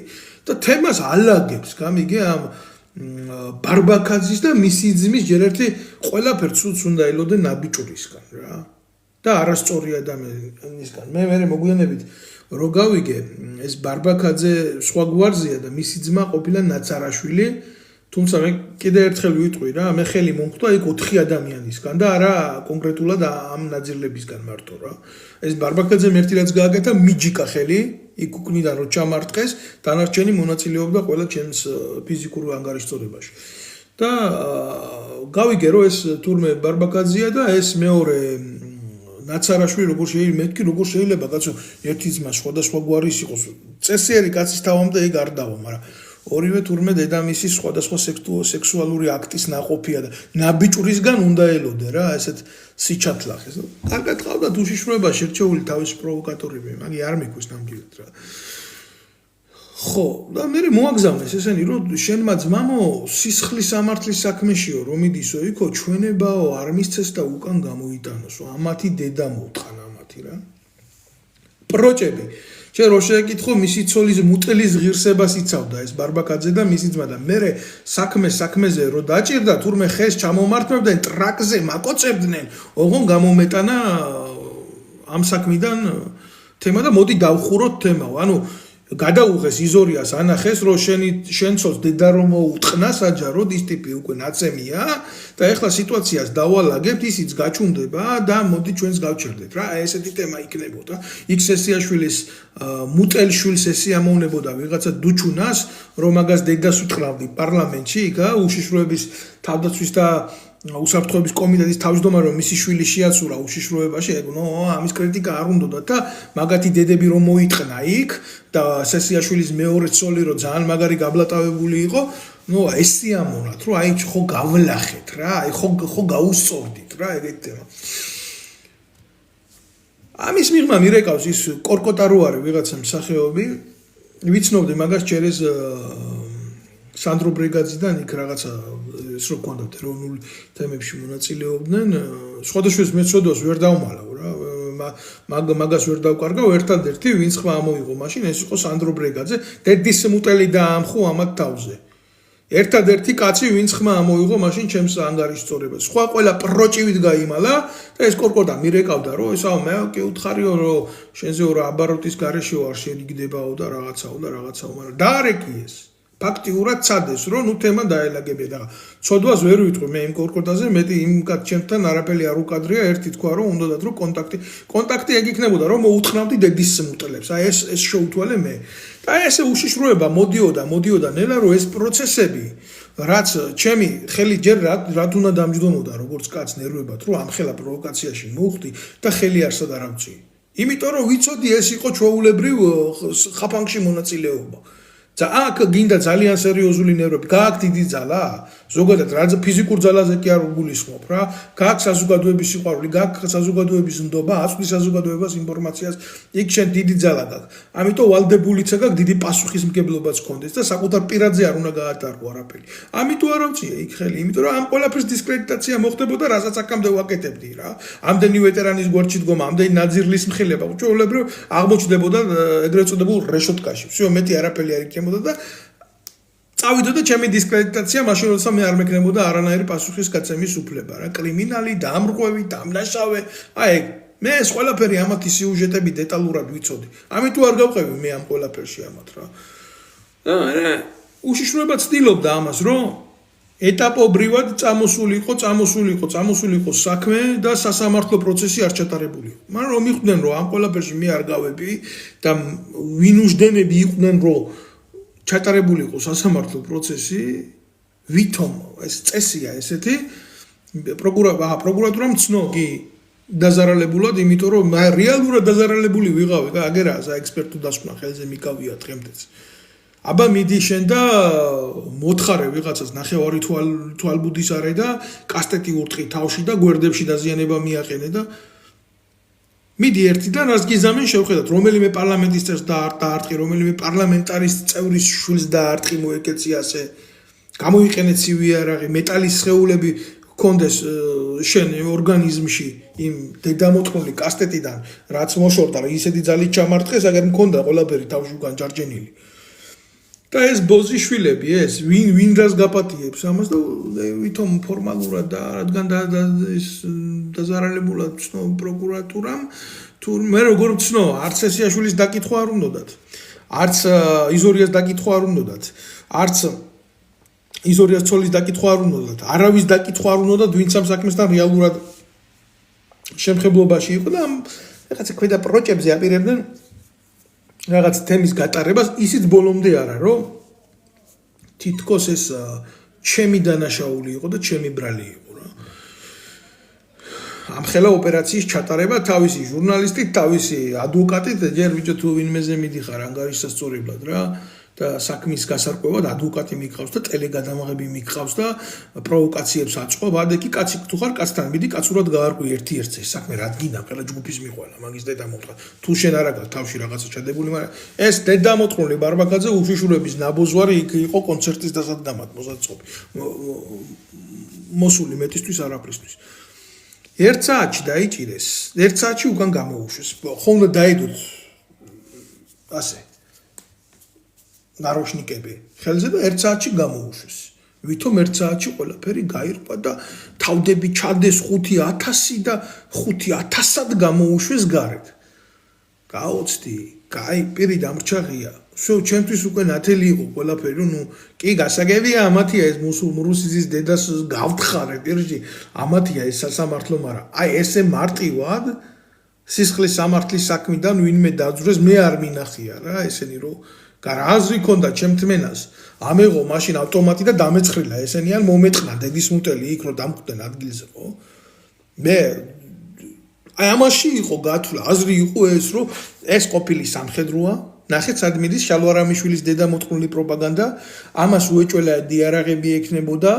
და თემას ალაგებს გამიგე ამ ბარბაკაძის და მისი ძმის ჯერ ერთი ყველაფერს სულს უნდა ელოდე ნაბიჭურისგან რა და არასწორი ადამიანისგან მე მოგვიანებით რო გავიგე ეს ბარბაკაძე სხვა გვარზია და მისი ძმა ყოფილა ნაცარაშვილი თუმცა მე კიდე ერთხელ ვიტყვი რა მე ხელი მომხვდა იქ 4 ადამიანისგან და არა კონკრეტულად ამ ნაძირლებისგან მარტო რა ეს ბარბაკაძემ ერთი რაც გააკეთა მიჯიკა ხელი იქ უკნიდან რო ჩამარტყეს დანარჩენი მონაწილეობდა ყველა ჩემს ფიზიკურ ანგარიშწორებაში და გავიგე რომ ეს თურმე ბარბაკაძეა და ეს მეორე ნაცარაშვილი როგორ შეიძლება კაცო ერთი ძმა სხვადასხვა გვარის იყოს წესიერი კაცის თავამდე ეგ არ დავა მაგრამ ორივე თურმე დედამისის სხვადასხვა სექსუალური აქტის ნაყოფია და ნაბიჭურისგან უნდა ელოდე რა ესეთ სიჩათლახეს კარგად ყავდათ უშიშროებაში რჩეული თავისი პროვოკატორები მაგი არ მიქვეს ნამდვილად რა ხო და მე მოაგზავნეს ესენი რომ შენმა ძმამო სისხლის სამართლის საქმეშიო რომ მიდისო იქო ჩვენებაო არ მისცეს და უკან გამოიტანოსო ამათი დედა მოთხან ამათი რა პროჭები შენ რო შეეკითხო მისი ცოლის მუტელის ღირსებას იცავდა ეს ბარბაკაძე და მისი ძმა და მე საქმეზე რო დაჭირდა თურმე ხეს ჩამომართმევდნენ ტრაკზე მაკოცებდნენ ოღონ გამომეტანა ამ საქმიდან თემა და მოდი დავხუროთ თემაო ანუ გადაუღეს იზორიას ანახეს რომ შენ ცოლს დედა რომ მოუტყნა საჯაროდ ის ტიპი უკვე ნაცემია და ეხლა სიტუაციას დავალაგებთ ისიც გაჩუნდება და მოდი ჩვენს გავჩერდეთ რა ესეთი თემა იქნებოდა იქ სესიაშვილის მუტელშვილს ესიამოვნებოდა ვიღაცა დუჩუნას რომ მაგას დედას უთხრავდი პარლამენტში იქა უშიშროების თავდაცვის და უსაფრთხოების კომიტეტის თავმჯდომარე რომ მისი შვილი შეაცურა უშიშროებაში ამის კრიტიკა არ უნდოდა და მაგათი დედები რომ მოიტყნა იქ და სესიაშვილის მეორე ცოლი რომ ძალიან მაგარი გაბლატავებული იყო ეს სიამოვნათ რომ აი ხო გავლახეთ რა აი ხო გაუსწორდით რა ეგეთი თემა ამის მიღმა მირეკავს ის კორკოტა რო არის ვიღაცა მსახეობი ვიცნობდი მაგას ჩერეს სანდრო ბრეგაძიდან იქ რაღაცა ეს რო კონდათ ეროვნულ თემებში მონაწილეობდნენ სხვადასხვა მეცოდოს ვერ დავმალავ რა მაგას ვერ დავკარგავ ერთადერთი ვინც ხმა ამოიღო მაშინ ეს იყო სანდრო ბრეგაძე დედის მუტელი დაამხო ამათ თავზე ერთადერთი კაცი ვინც ხმა ამოიღო მაშინ ჩემს ანგარიშწორებას სხვა ყველა პროჭივით გაიმალა და ეს კორკოტა მირეკავდა რომ ესაო მე კი უთხარიო რომ შენზე რა აბაროტის გარეშეო არ შენიგდებაო და რაღაცაო მაგრამ დაარეკიეს ფაქტიურად ცადეს რომ ნუ თემა დაელაგებია და ცოდვას ვერ ვიტყვი მე იმ კორკოტაზე მეტი იმ ჩემთან არაფერი არ უკადრია ერთი თქვა რომ უნდათ რომ კონტაქტი ეგ იქნებოდა რომ მოუთხრავდი დედის მუტელებს აი ეს შეუთვალე მე და ესე უშიშროება მოდიოდა ნელა რომ ეს პროცესები რაც ჩემი ხელი ჯერ რა თუნდა დამჯდომოდა როგორც კაც ნერვებად რომ ამ ხელა პროვოკაციაში მოვხდი და ხელი არსად არ ავწი იმიტომ რომ ვიცოდი ეს იყო ჩვეულებრივ ხაფანგში მონაწილეობა და აქ გინდა ძალიან სერიოზული ნერვები გააქვს დიდი ძალა ზოგადად რა ფიზიკურ ძალაზე კი არ უგულისხმობ რა გააქვს საზოგადოების სიყვარული გააქვს საზოგადოების ნდობა აწვდის საზოგადოებას ინფორმაციას იქ შენ დიდი ძალა გაქვს ამიტომ ვალდებულიც აქვს დიდი პასუხისმგებლობაც გქონდეს და საკუთარ პირადზე არ უნდა გაატარო არაფერი ამიტომ არ ავწია იქ ხელი იმიტომ რომ ამ ყველაფრის დისკრედიტაცია მოხდებოდა რასაც აქამდე ვაკეთებდი რა ამდენი ვეტერანის გვერდში დგომა ამდენი ნაძირლის მხილება უჩვეულებრივ აღმოჩნდებოდა ეგრეთ წოდებულ რეშოტკაში всё მეტი არაფერი არ იქნებოდა და წავიდოდა ჩემი დისკრედიტაცია მაშინ როცა მე არ მექნებოდა არანაირი პასუხის გაცემის უფლება რა კრიმინალი დამრღვევი დამნაშავე აი მე ეს ყველაფერი ამათი სიუჟეტები დეტალურად ვიცოდი ამიტომ არ გავყევი მე ამ ყველაფერში ამათ რა და უშიშროება ცდილობდა ამას რომ ეტაპობრივად წამოსული იყო საქმე და სასამართლო პროცესი არ ჩატარებული იყო. მაგრამ რომ მიხვდნენ რომ ამ ყველაფერში მე არ გავები და ვინ უშდენები იყვნენ რომ ჩატარებული იყო სასამართლო პროცესი, ვითომ ეს წესია ესეთი პროკურატურამ ცნო კი დაზარალებულად, იმიტომ რომ რეალურად დაზარალებული ვიღავი და აგერაა საექსპერტო დასკვნა ხელზე მიკავია დღემდეც. აბა მიდი შენ და მოთხარე ვიღაცას ნახევარი თვალბუდის არე და კასტეტი ურტყი თავში და გვერდებში დაზიანება მიაყენე და მიდი ერთიდან რას გიზამენ შევხედათ რომელიმე პარლამენტის წევრს დაარტყი, რომელიმე პარლამენტარის წევრის შვილს დაარტყი მოეკეცი ასე გამოიყენე ცივი არაღი, მეტალის სხეულები კონდეს შენ ორგანიზმში იმ დედამოწმული კასტეტიდან რაც მოშორდა რა ისეთი ძალით ჩამარტყეს, აგერ მქონდა ყველაფერი თავში უკან ჯარჯენილი. და ეს ბოზიშვილები ეს ვინ რას გაპატიებს ამას და ვითომ ფორმალურად და რადგან ეს დაზარალებულად ცნო პროკურატურამ თუ მე როგორ ცნო არც ესიაშვილის დაკითხვა არ უნდათ არც იზორიას დაკითხვა არ უნდათ არც იზორიას ცოლის დაკითხვა არ უნდათ არავის დაკითხვა არ უნდათ ვინც ამ საქმესთან რეალურად შემხებლობაში იყო და რაღაცა ქვედა პროჭებზე აპირებდნენ რაღაც თემის გატარებას ისიც ბოლომდე არა რომ თითქოს ეს ჩემი დანაშაული იყო და ჩემი ბრალი იყო რა ამ ხელა ოპერაციის ჩატარება თავისი ჟურნალისტით თავისი ადვოკატით ჯერ ბიჭო თუ ვინმეზე მიდიხარ ანგარიშსასწორებლად რა და საქმის გასარკვევად ადვოკატი მიგყავს და ტელეგადამაღები მიგყავს და პროვოკაციებს აწყობ ადეკი კაცი თუ ხარ კაცთან მიდი კაცურად გაარკვი ერთ-ერთს ეს საქმე რა დგინა ყველა ჯგუფის მიყვალა მაგის დედამოწყა თუ შენ არა გაქვს თავში რაღაცა ჩადებული მაგრამ ეს დედამოწყრული ბარბაკაძე უშიშურების ნაბოძვარი იქ იყო კონცერტის დასადგამად მოსაწყობი მოსული მეტისთვის არაფრისთვის ერთ საათში დაიჭირეს ერთ საათში უკან გამოუშვეს ხომ და დაედოთ ასე ნაროშნიკები ხელზე და ერთ საათში გამოუშვეს. ვითომ ერთ საათში ყველაფერი გაირკვა და თავდები ჩადეს 5000 და 5000-ად გამოუშვეს გარეთ. გაოცდი, კაი, პირი დამრჩაღია. всё, ჩემთვის უკვე ნათელი იყო ყველაფერი, ნუ კი გასაგებია ამათია ეს მუსულმურუსიზის დედას გავთხარე პირში, ამათია ეს სასამართლო, მაგრამ აი ესე მარტივად სისხლის სამართლის საქმიდან ვინმე დაძვრეს, მე არ მინახია რა, ესენი რომ გარაზი ქონდა ჩემთმენას ამეღო მაშინ ავტომატი და დამეცხრილა ესენი ან მომეწყნა დედის მუტელი იქ რომ დამხვდნენ ადგილზე ხო მე აი ამაში იყო გათვლა აზრი იყო ეს რომ ეს ყოფილი სამხედროა ნახეთ სად მიდის შალვარამიშვილის დედამოწყრული პროპაგანდა ამას უეჭველა დიარაღები ექნებოდა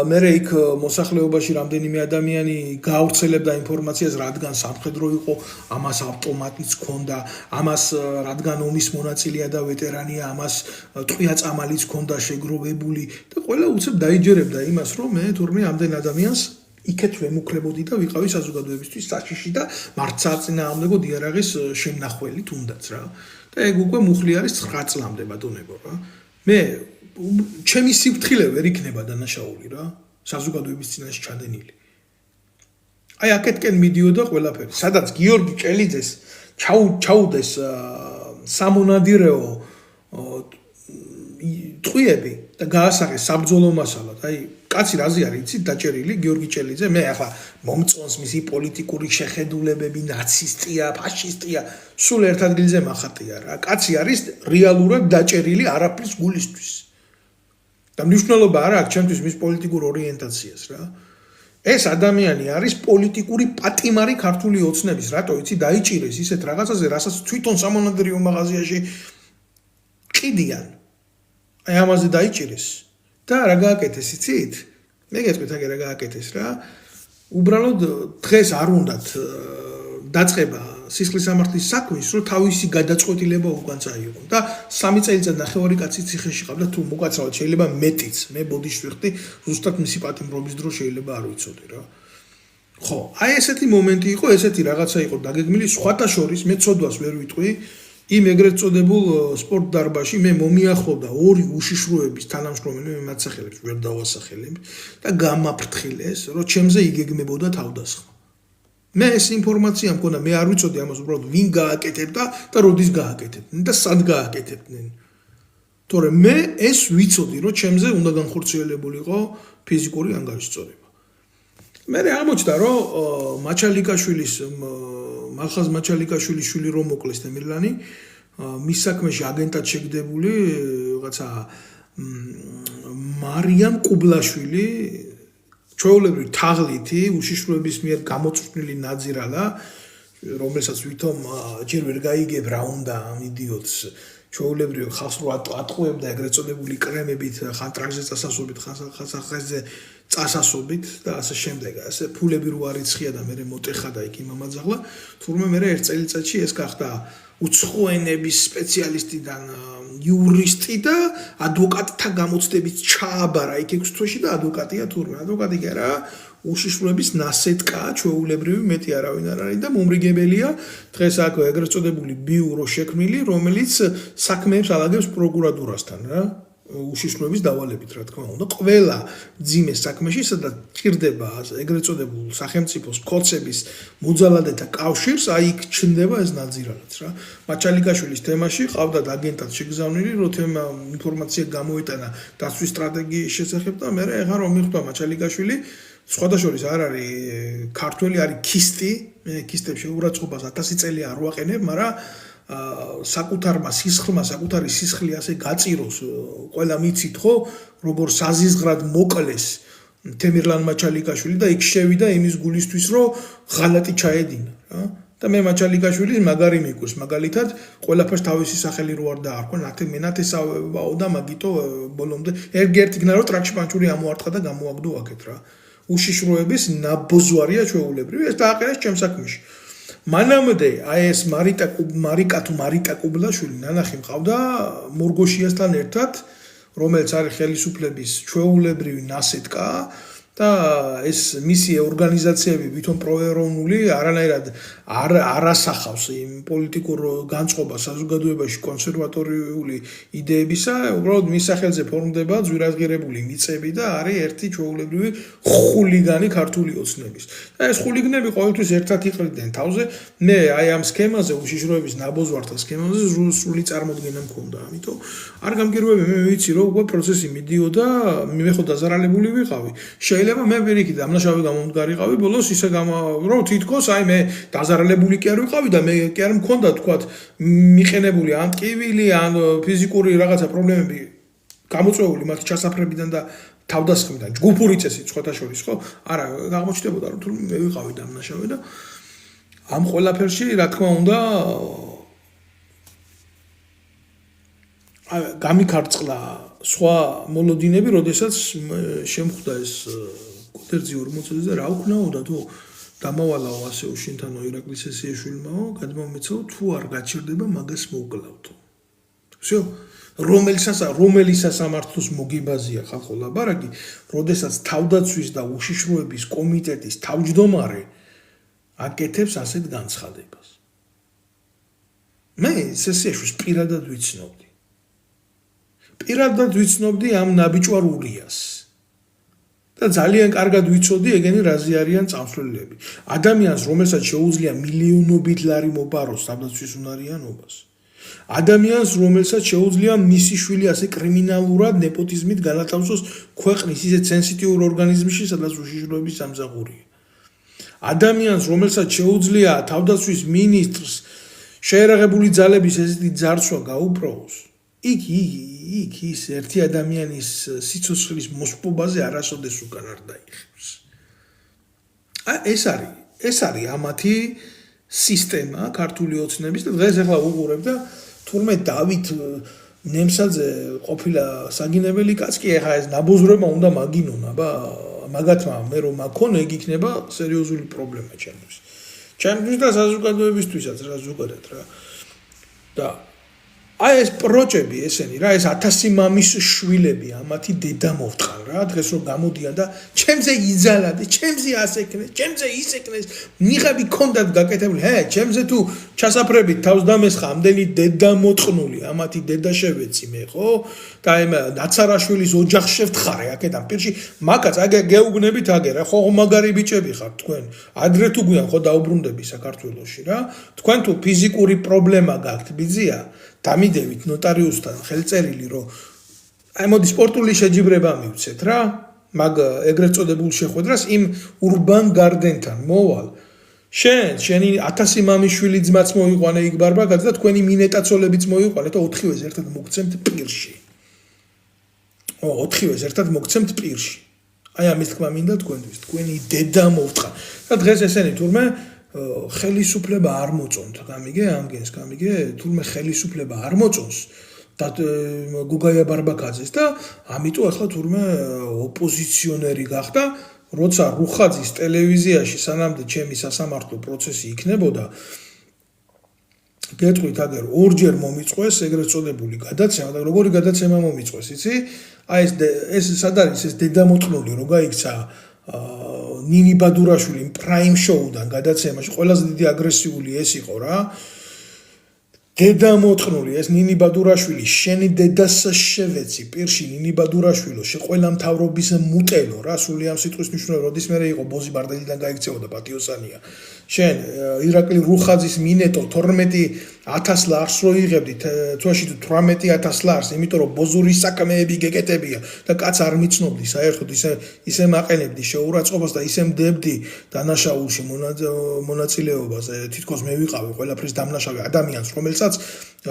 მე იქ მოსახლეობაში რამდენიმე ადამიანი გაავრცელებდა ინფორმაციას რადგან სამხედრო იყო ამას ავტომატიც ჰქონდა ამას რადგან ომის მონაწილეა და ვეტერანია ამას ტყვია წამალიც ჰქონდა შეგროვებული და ყველა უცებ დაიჯერებდა იმას რომ მე თურმე ამდენ ადამიანს იქეთ ვემუქრებოდი და ვიყავი საზოგადოებისთვის საშიში და მართსაწინააღმდეგო დიარაღის შემნახველი თუნდაც რა და ეგ უკვე მუხლი არის 9 წლამდე ბატონებო რა მე ჩემი სიფრთხილე ვერ იქნება დანაშაული რა საზოგადოების წინაშე ჩადენილი აი აქეთკენ მიდიოდა ყველაფერი სადაც გიორგი ჭელიძეს ჩაუდეს სამონადირეო ტყვიები და გაასაღეს საბრძოლო მასალად აი კაცი რაზე არის იცით დაჭერილი გიორგი ჭელიძე მე ახლა მომწონს მისი პოლიტიკური შეხედულებები ნაცისტია ფაშისტია სულ ერთ ადგილზე მახატია რა კაცი არის რეალურად დაჭერილი არაფრის გულისთვის და მნიშვნელობა არა აქვს ჩემთვის მის პოლიტიკურ ორიენტაციას რა ეს ადამიანი არის პოლიტიკური პატიმარი ქართული ოცნების რატო იცი დაიჭირეს ისეთ რაღაცაზე რასაც თვითონ სამონადირეო მაღაზიაში ყიდიან აი ამაზე დაიჭირეს და რა გააკეთეს იცით? მე გეტყვით აგერ რა გააკეთეს რა. უბრალოდ დღეს არ უნდათ დაწყება სისხლის სამართლის საქმის, რომ თავისი გადაწყვეტილება უკან წაიღონ და 3 წელიწად ნახევარი კაცი ციხეში ყავდა თუ მოკაცრავად შეიძლება მეტიც. მე ბოდიში ვიხდი, ზუსტად მისი პატიმრობის დრო შეიძლება არ ვიცოდი რა. ხო, აი ესეთი მომენტი იყო, ესეთი რაღაცა იყო დაგეგმილი, სხვათა შორის მე ცოდვას ვერ ვიტყვი. იმ ეგრეთ წოდებულ სპორტ დარბაზში მე მომიახლოვდა ორი უშიშროების თანამშრომელი მე მათ სახელებს ვერ დავასახელებ და გამაფრთხილეს რომ ჩემზე იგეგმებოდა თავდასხმა მე ეს ინფორმაცია მქონდა მე არ ვიცოდი ამას უბრალოდ ვინ გააკეთებდა და როდის გააკეთებდნენ და სად გააკეთებდნენ თორემ მე ეს ვიცოდი, რომ ჩემზე უნდა განხორციელებულიყო ფიზიკური ანგარიშწორება. მე აღმოჩნდა, რომ მაჩალიკაშვილის მალხაზ მაჩალიკაშვილის შვილი რომ მოკლეს თემირლანი, მის საქმეში აგენტად შეგდებული რაღაცა მარიამ კუბლაშვილი ჩვეულებრივ თაღლითი უშიშროების მიერ გამოწვდილი ნაძირალა, რომელსაც ვითომ ჯერ ვერ გაიგებ რა უნდა ამ იდიოტს ჩვეულებრივ ხალხს რო ატყუებდა ეგრეთ წოდებული კრემებით, ხან ტრაქზე წასასობით, ხან სახეზე წასასობით და ასე შემდეგ. ასე ფულები რო არიცხია და მე მოტეხა და იქ იმამაძაღლა, თურმე მე ერთ წელიწადში ეს გახდა უცხო ენების სპეციალისტიდან იურისტი და ადვოკატთა გამოცდებით ჩააბარა იქ 6 თვეში და ადვოკატია თურმე. ადვოკატი კი არა, უშიშროების ნასეტკა, ჩვეულებრივი მეტი არავინ არ არის და მომრიგებელია დღეს აქ ეგრეთ წოდებული ბიურო შექმნილი, რომელიც საქმეებს ალაგებს პროკურატურასთან რა. უშიშროების დავალებით, რა თქმა უნდა, ყველა ძიმე საქმეში, სადაც ჭირდება ეგრეთ წოდებულ სახელმწიფოს კოცების მოძალადეთა კავშირს, აი იქ ჩნდება ეს ნაძირალაც რა. მაჩალიკაშვილის თემაში ყავდათ აგენტად შეგზავნილი, რომ თემა ინფორმაცია გამოიტანა დაცვის სტრატეგიის შესახებ და მე ეხლა რომ მიხვდა მაჩალიკაშვილი, სხვადასხვის არ არის ქართველი, არის ქისტი, მე ქისტებში ურაცხყოფას 1000 წელი არ ვაყენებ, მაგრამ საკუთარმა სისხლმა, საკუთარი სისხლი ასე გაწიროს, ყველა მიცით ხო, როგორ საზიზღრად მოკლეს თემირლან მაჩალიკაშვილი და იქ შევიდა იმის გულისთვის, რომ ღალატი ჩაედინა, რა. და მე მაჩალიკაშვილის მაგარი მიგვს, მაგალითად, ყველაფერს თავისი სახელი რო არ დაარქვა, მე ნათესავებაო და მაგიტო ბოლომდე ერთ იქნა რომ ტრაქში პანჩური ამოარტყა და გამოაგდო აქეთ რა. უშიშროების ნაბოზვარია ჩვეულებრივი, ეს დააყენეს ჩემ საქმეში. მანამდე აი ეს მარიკა კუბლაშვილი ნანახი მყავდა მორგოშიასთან ერთად, რომელიც არის ხელისუფლების ჩვეულებრივი ნასეტკა და ეს მისი ორგანიზაციები ვითომ პროეროვნული არანაირად არ ასახავს იმ პოლიტიკურ განწყობას საზოგადოებაში კონსერვატორიული იდეებისა, უბრალოდ მის სახელზე ფორმდება ძვირადღირებული მიწები და არის ერთი ჩვეულებრივი ხულიგანი ქართული ოცნების. და ეს ხულიგნები ყოველთვის ერთად იყრიდნენ თავზე. მე აი ამ სქემაზე, უშიშროების ნაბოზვართა სქემაზე სრული წარმოდგენა მქონდა, ამიტომ არ გამგირვები, მე ვიცი რომ უკვე პროცესი მიდიოდა, მე ხო დაზარალებული ვიყავი. შეიძლება მე ვერიქით ამნაშავე გამომდგარიყავი, ბოლოს ისე რომ თითქოს აი მე დაზარალებული კი არ ვიყავი და მე კი არ მქონდა თქვათ მიყენებული ან ტკივილი, ან ფიზიკური რაღაცა პრობლემები გამოწვეული მათი ჩასაფრებიდან და თავდასხმიდან, ჯგუფური წესით სხვათა შორის, ხო? არა, აღმოჩნდებოდა რომ თურმე მე ვიყავი დამნაშავე და ამ ყველაფერში, რა თქმა უნდა, გამიქარწყლა სხვა მოლოდინები, როდესაც შემხვდა ეს კოდერძი 40 და რა ვქნაოდა თუ დამავალაო ასეო შინთანო ირაკლი სესიაშვილმაო, გადმომეცაო თუ არ გაჩერდება მაგას მოვკლავთო. всё, რომელი სასამართლოს მოგიბაზია ხალხო ლაბარაკი, როდესაც თავდაცვის და უშიშროების კომიტეტის თავმჯდომარე აკეთებს ასეთ განცხადებას. მე სესიაშვილს პირადად ვიცნობდი. პირადად ვიცნობდი ამ ნაბიჯვარ ურიას. და ძალიან კარგად ვიცოდი ეგენი რაზე არიან წამსვლელები. ადამიანს, რომელსაც შეუძლია მილიონობით ლარი მოპაროს თავდაცვის უნარიანობას. ადამიანს, რომელსაც შეუძლია მისი შვილი ასე კრიმინალურად ნეპოტიზმით განათავსოს ქვეყნის ისეთ სენსიტიურ ორგანიზმში, სადაც უშიშროების სამსახურია. ადამიანს, რომელსაც შეუძლია თავდაცვის მინისტრს შეერაღებული ძალების ესეთი ძარცვა გაუპროოს. იქ ის ერთი ადამიანის სიცოცხლის მოსპობაზე არასოდეს უკან არ დაიხევს. ეს არის ამათი სისტემა ქართული ოცნების და დღეს ახლა უყურებ და თურმე დავით ნემსაძე ყოფილა საგინებელი კაც კი ახლა ეს ნაბოზრება უნდა მაგინონ, აბა მაგათმა მე რომ მაქონე იქ იქნება სერიოზული პრობლემა ჩემთვის. ჩემთვის და საზოგადოებისთვისაც რა ზოგადად რა. და აი ეს პროჭები ესენი რა, ეს 1000 მამის შვილები, ამათი დედა მოვტყან რა, დღეს რომ გამოდიან და ჩემზე იძალადე, ჩემზე ასეკნეს, ჩემზე ისეკნეს, მიღები ქონდათ გაკეთებული. ჩემზე თუ ჩასაფრებით თავს დამესხა, ამდენი დედა მოტყნული, ამათი დედა შევეცი მე, ხო? და აი ნაცარაშვილის ოჯახს შევთხარე აქედან პირში, მაგაც გეუბნებით აგე რა, ხო მაგარი ბიჭები ხართ თქვენ. ადრე თუ გვიან ხო დაუბრუნდები საქართველოში რა. თქვენ თუ ფიზიკური პრობლემა გაქვთ, ბიძია დამიდევით ნოტარიუსთან ხელწერილი, რომ აი მოდი სპორტული შეჯიბრება მივცეთ რა, მაგ ეგრეთ წოდებულ შეხვედრას იმ ურბან გარდენთან მოვალ. შენი 1000 მამიშვილი ძმაც მოიყვანე იქ ბარბაკაძე და თქვენი მინეტაცოლებიც მოიყვანეთ და 4-ვეს ერთად მოგცემთ პირში. 4-ვეს ერთად მოგცემთ პირში. აი ამის თქმა მინდა თქვენთვის, თქვენი დედა მოვთხა. და დღეს ესენი თურმე ხელისუფლება არ მოწონთ, გამიგე ამგენს, გამიგე, თურმე ხელისუფლება არ მოწონს და გუგაია ბარბაკაძეს და ამიტომ ახლა თურმე ოპოზიციონერი გახდა, როცა რუხაძის ტელევიზიაში სანამდე ჩემი სასამართლო პროცესი იქნებოდა, გეტყვით აგერ ორჯერ მომიწყვეს ეგრეთ წოდებული გადაცემა და როგორი გადაცემა მომიწყვეს, იცი? აი ეს სად არის ეს დედამოწმული რო გაიქცა ნინი ბადურაშვილი პრაიმ შოუდან გადაცემაში ყველაზე დიდი აგრესიული ეს იყო რა. დედამოწმული ეს ნინი ბადურაშვილი შენი დედას შევეცი პირში ნინი ბადურაშვილო შეყოლა მთავრობის მუტელო რა სული ამ სიტყვის მნიშვნელობა როდის მე იყო ბოზი ბარდელიდან გაიქცეოდა პატიოსანია შენ ირაკლი რუხაძის მინეტო 12000 ლარს რო იღებდით თვეში 18000 ლარს იმიტომ რომ ბოზური საქმეები გეკეტებია და კაც არ მიცნობდი საერთოდ ისე მაყენებდი შეურაცხყოფას და ისე მდებდი დანაშაულში მონაწილეობაზე თითქოს მე ვიყავი ყველაფრის დამნაშავე ადამიანს რომელსაც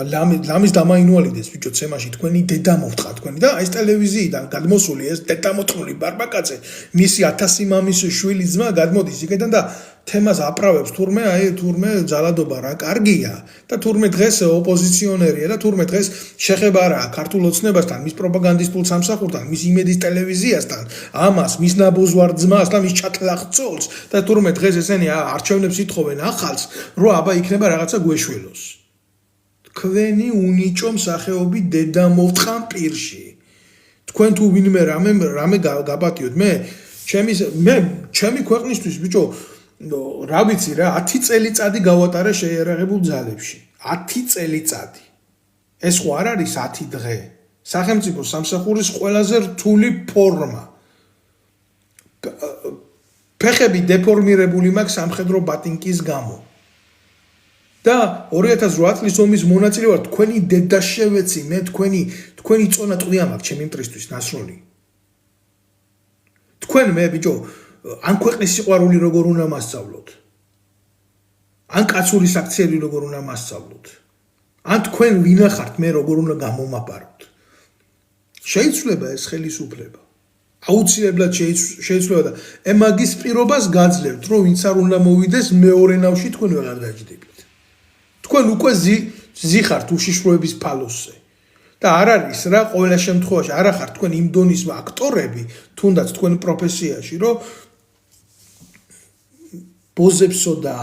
ლამის დამაინვალიდეს ბიჭო ცემაში თქვენი დედა მოვთხა თქვენი და ეს ტელევიზიიდან გადმოსული ეს დედამოწმული ბარბაკაძე მისი 1000 მამის შვილი ძმა გადმოდის იქიდან და თემას აპრავებს თურმე ძალადობა რა კარგია და თურმე დღეს ოპოზიციონერია და თურმე დღეს შეხება რა ქართულ ოცნებასთან მის პროპაგანდისტულ სამსახურთან მის იმედის ტელევიზიასთან ამას მის ნაბოზვარ ძმას და მის ჩათლახწოლს და თურმე დღეს ესენი არჩევნებს ითხოვენ ახალს რომ აბა იქნება რაღაცა გვეშველოს თქვენი უნიჭო მსახეობი დედა მოვთხან პირში თქვენ თუ ვინმე რამე გაპატიოთ მე ჩემი ქვეყნისთვის ბიჭო რა ვიცი რა 10 წელიწადი გავატარე შეიარაღებულ ძალებში 10 წელიწადი ეს ხო არ არის 10 დღე სახელმწიფო სამსახურის ყველაზე რთული ფორმა ფეხები დეფორმირებული მაქვს სამხედრო ბატინკის გამო და 2008 წლის ომის მონაწილე ვარ თქვენი დედა შევეცი მე თქვენი წონა ტყვია მაქვს ჩემი მტრისთვის ნასროლი თქვენ მე ბიჭო ან ქვეყნის სიყვარული როგორ უნდა მასწავლოთ ან კაცური საქციელი როგორ უნდა მასწავლოთ ან თქვენ ვინახართ მე როგორ უნდა გამომაპაროთ შეიძლება ეს ხელისუფლება აუცილებლად შეიძლება და ემაგის პირობას გაძლევთ რომ ვინც არ უნდა მოვიდეს მეორე ნავში თქვენ ვეღარ გაჯდებით თქვენ უკვე ზიხართ უშიშროების ფალოსზე და არ არის რა ყველა შემთხვევაში არ ახართ თქვენ იმ დონის აქტორები თუნდაც თქვენ პროფესიაში რომ ბოზებსო და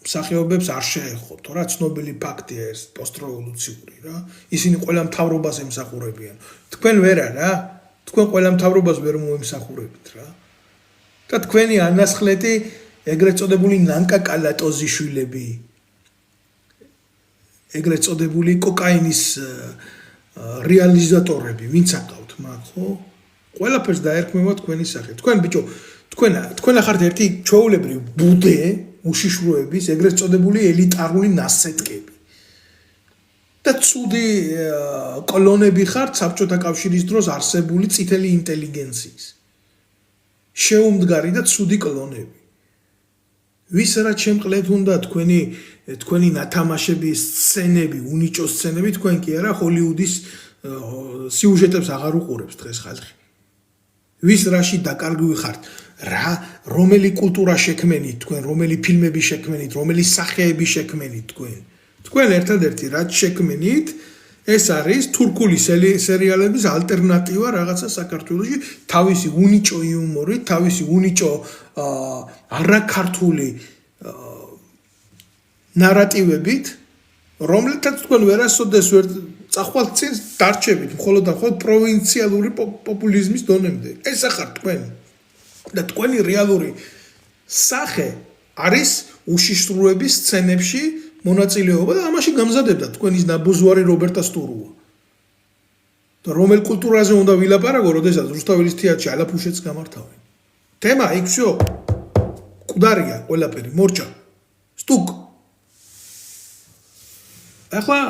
მსახიობებს არ შეეხოთ რა ცნობილი ფაქტია ეს პოსტრევოლუციური რა ისინი ყველა მთავრობას ემსახურებიან თქვენ ვერა რა თქვენ ყველა მთავრობას ვერ მოემსახურებით რა და თქვენი ანასხლეტი ეგრეთ წოდებული ნანკა კალატოზიშვილები ეგრეთ წოდებული კოკაინის რეალიზატორები ვინც აკავთ მაგ ხო ყველაფერს დაერქმევა თქვენი სახე თქვენ ბიჭო თქვენ ახართ ერთი ჩვეულებრივ ბუდე უშიშროების ეგრეთ წოდებული ელიტარული ნასცეტკები და ცუდი კოლონები ხართ საბჭოთა კავშირის დროს არსებული წითელი ინტელიგენციის შეუმდგარი და ცუდი კოლონები ვის რა ჩემყლეთ უნდა თქვენი ნათამაშების სცენები უნიჭო სცენები თქვენ კი არა ჰოლივუდის სიუჟეტებს აღარ უყურებს დღეს ხალხი ვის რაში დაკარგვი ხართ რა რომელი კულტურა შექმენით თქვენ რომელი ფილმები შექმენით რომელი სახეები შექმენით თქვენ ერთადერთი რაც შექმენით ეს არის თურქული სერიალების ალტერნატივა რაღაცა საქართველოში თავისი უნიჭო იუმორით თავისი უნიჭო არაქართული ნარატივებით რომლითაც თქვენ ვერასოდეს ვერ წახვალთ წინ დარჩებით მხოლოდ და მხოლოდ პროვინციალური პოპულიზმის დონემდე ეს ახარ თქვენ და თქვენი რეალური სახე არის უშიშროების სცენებში მონაწილეობა და ამაში გამზადებდა თქვენის ნაბუზვარი რობერტა სტურუა და რომელ კულტურაზე უნდა ვილაპარაკო როდესაც რუსთაველის თეატრში ალაფუშეთს გამართავენ თემა იქ всё კუდარია ყველაფერი მორჭა სტუკ ახლა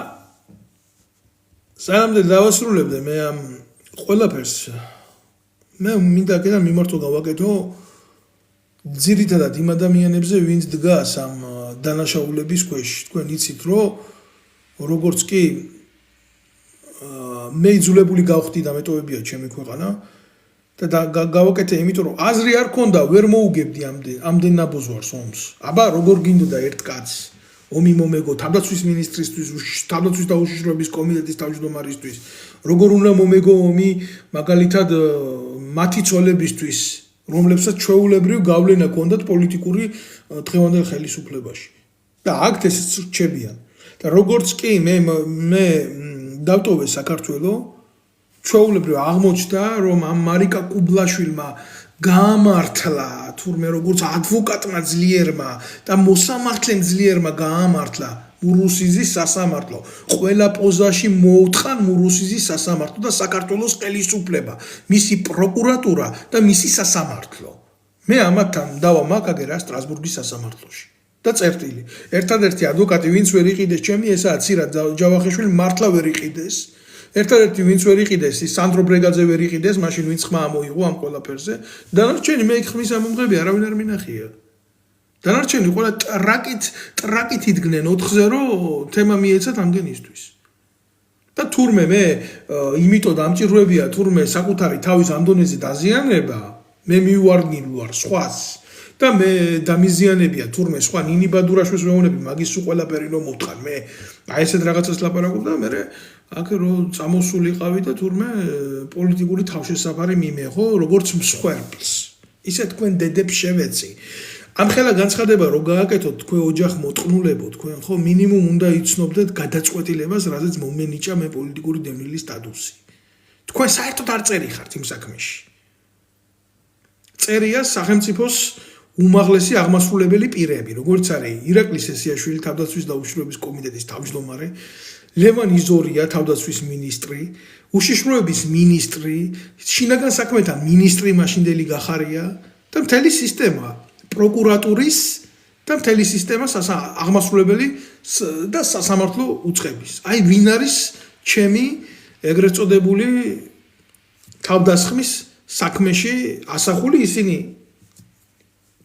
სანამდე დავასრულებდე მე ამ ყველაფერს მე მინდა კიდევ მიმართო გავაკეთო ძირითადად იმ ადამიანებზე ვინც დგას ამ დანაშაულების ქვეშ თქვენ იცით რომ როგორც კი მე იძულებული გავხდი და მეტოვებია ჩემი ქვეყანა და გავაკეთე იმიტომ რომ აზრი არ ქონდა ვერ მოუგებდი ამდენ ნაბოზვარს ომს აბა როგორ გინდოდა ერთ კაცს ომი მომეგო თავდაცვის მინისტრისთვის თავდაცვის და უშიშროების კომიტეტის თავმჯდომარისთვის როგორ უნდა მომეგო ომი მაგალითად მათი ცოლებისთვის რომლებსაც ჩვეულებრივ გავლენა ჰქონდათ პოლიტიკური დღევანდელ ხელისუფლებაში და აქ ეს რჩებიან და როგორც კი მე დავტოვე საქართველოს ჩვეულებრივ აღმოჩნდა რომ ამ მარიკა კუბლაშვილმა გაამართლა თურმე როგორც ადვოკატმა ძლიერმა და მოსამართლემ ძლიერმა გაამართლა მურუსიზის სასამართლო ყველა პოზაში მოუთხან მურუსიზის სასამართლო და საქართველოს ხელისუფლება მისი პროკურატურა და მისი სასამართლო მე ამათთან დავამაკაგე რა სტრასბურგის სასამართლოში და წერტილი ერთადერთი ადვოკატი ვინც ვერ იყიდეს ჩემი ესაა ცირად ჯავახიშვილი მართლა ვერ იყიდეს ერთადერთი ვინც ვერ იყიდეს ის სანდრო ბრეგაძე ვერ იყიდეს მაშინ ვინც ხმა ამოიღო ამ ყველაფერზე დანარჩენი მე იქ ხმის ამომღები არავინ არ მინახია დანარჩენი ყველა ტრაკით იდგნენ 4-ზე რომ თემა მიეცათ ამდენისთვის და თურმე მე იმიტომ დამჭირვებია თურმე საკუთარი თავის ამ დონეზე დაზიანება მე მივარდნილ ვარ სხვას და მე დამიზიანებია თურმე სხვა ნინი ბადურაშვილს ვეუბნები მაგის სულ ყველაფერი რომ მოვთხარ მე აი ესეთ რაღაცას ლაპარაკობ და მე აქ რომ წამოსულიყავი და თურმე პოლიტიკური თავშესაფარი მიმეღო როგორც მსხვერპლს ისე თქვენ დედებს შევეცი ამხელა განცხადება რომ გააკეთოთ თქვენ ოჯახ მოწყნულებო თქვენ ხო მინიმუმ უნდა იცნობდეთ გადაწყვეტილებას რაზეც მომენიჭა მე პოლიტიკური დევნილის სტატუსი თქვენ საერთოდ არ წერი ხართ იმ საქმეში წერია სახელმწიფოს უმაღლესი აღმასრულებელი პირები როგორც არის ირაკლი სესიაშვილი თავდაცვის და უშიშროების კომიტეტის თავმჯდომარე ლევან იზორია თავდაცვის მინისტრი უშიშროების მინისტრი შინაგან საქმეთა მინისტრი მაშინდელი გახარია და მთელი სისტემა პროკურატურის და მთელი სისტემა აღმასრულებელი და სასამართლო უწყების აი ვინ არის ჩემი ეგრეთ წოდებული თავდასხმის საქმეში ასახული ისინი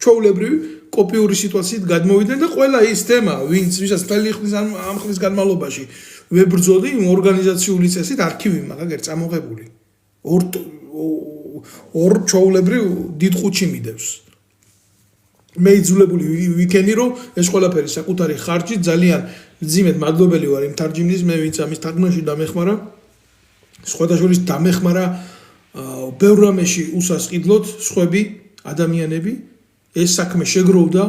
ჩვეულებრივ კოპიური სიტუაციით გადმოვიდნენ და ყველა ის თემა ვისაც მთელი ხნის განმავლობაში ვებრძოდი იმ ორგანიზაციული წესით არქივი მაგ ერთ წამოღებული ორ ჩვეულებრივ დიდ ხუთში მიდევს მე იძულებული ვიქენი რომ ეს ყველაფერი საკუთარი ხარჯით ძალიან მძიმედ მადლობელი ვარ იმ თარჯიმნის მე ვინც ამის თარგმანში დამეხმარა სხვადასხვა დამეხმარა ბევრ რამეში უსასყიდლოდ სხვები ადამიანები ეს საქმე შეგროვდა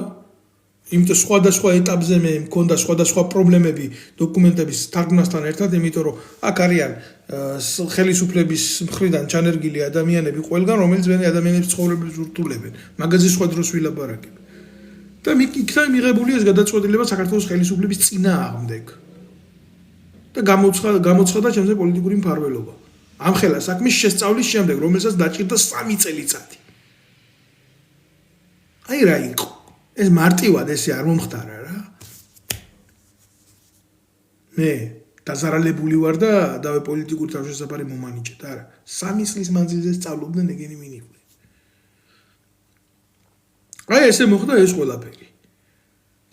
იმიტომ სხვადასხვა ეტაპზე მე მქონდა სხვადასხვა პრობლემები დოკუმენტების თარგმნასთან ერთად იმიტომ რომ აქ არიან ხელისუფლების მხრიდან ჩანერგილი ადამიანები ყველგან რომელიც ვენი ადამიანების ცხოვრებას ურთულებენ მაგაზე სხვა დროს ვილაპარაკებ და იქნა მიღებული ეს გადაწყვეტილება საქართველოს ხელისუფლების წინააღმდეგ და გამოცხადა ჩემზე პოლიტიკური მფარველობა ამხელა საქმის შესწავლის შემდეგ რომელსაც დაჭირდა 3 წელიწადი აი რა იყო ეს მარტივად ესე არ მომხდარა რა მე დაზარალებული ვარ და დავე პოლიტიკური თავშესაფარი მომანიჭეთ არა 3 წლის მანძილზე სწავლობდნენ ეგენი მინიხვი აი ესე მოხდა ეს ყველაფერი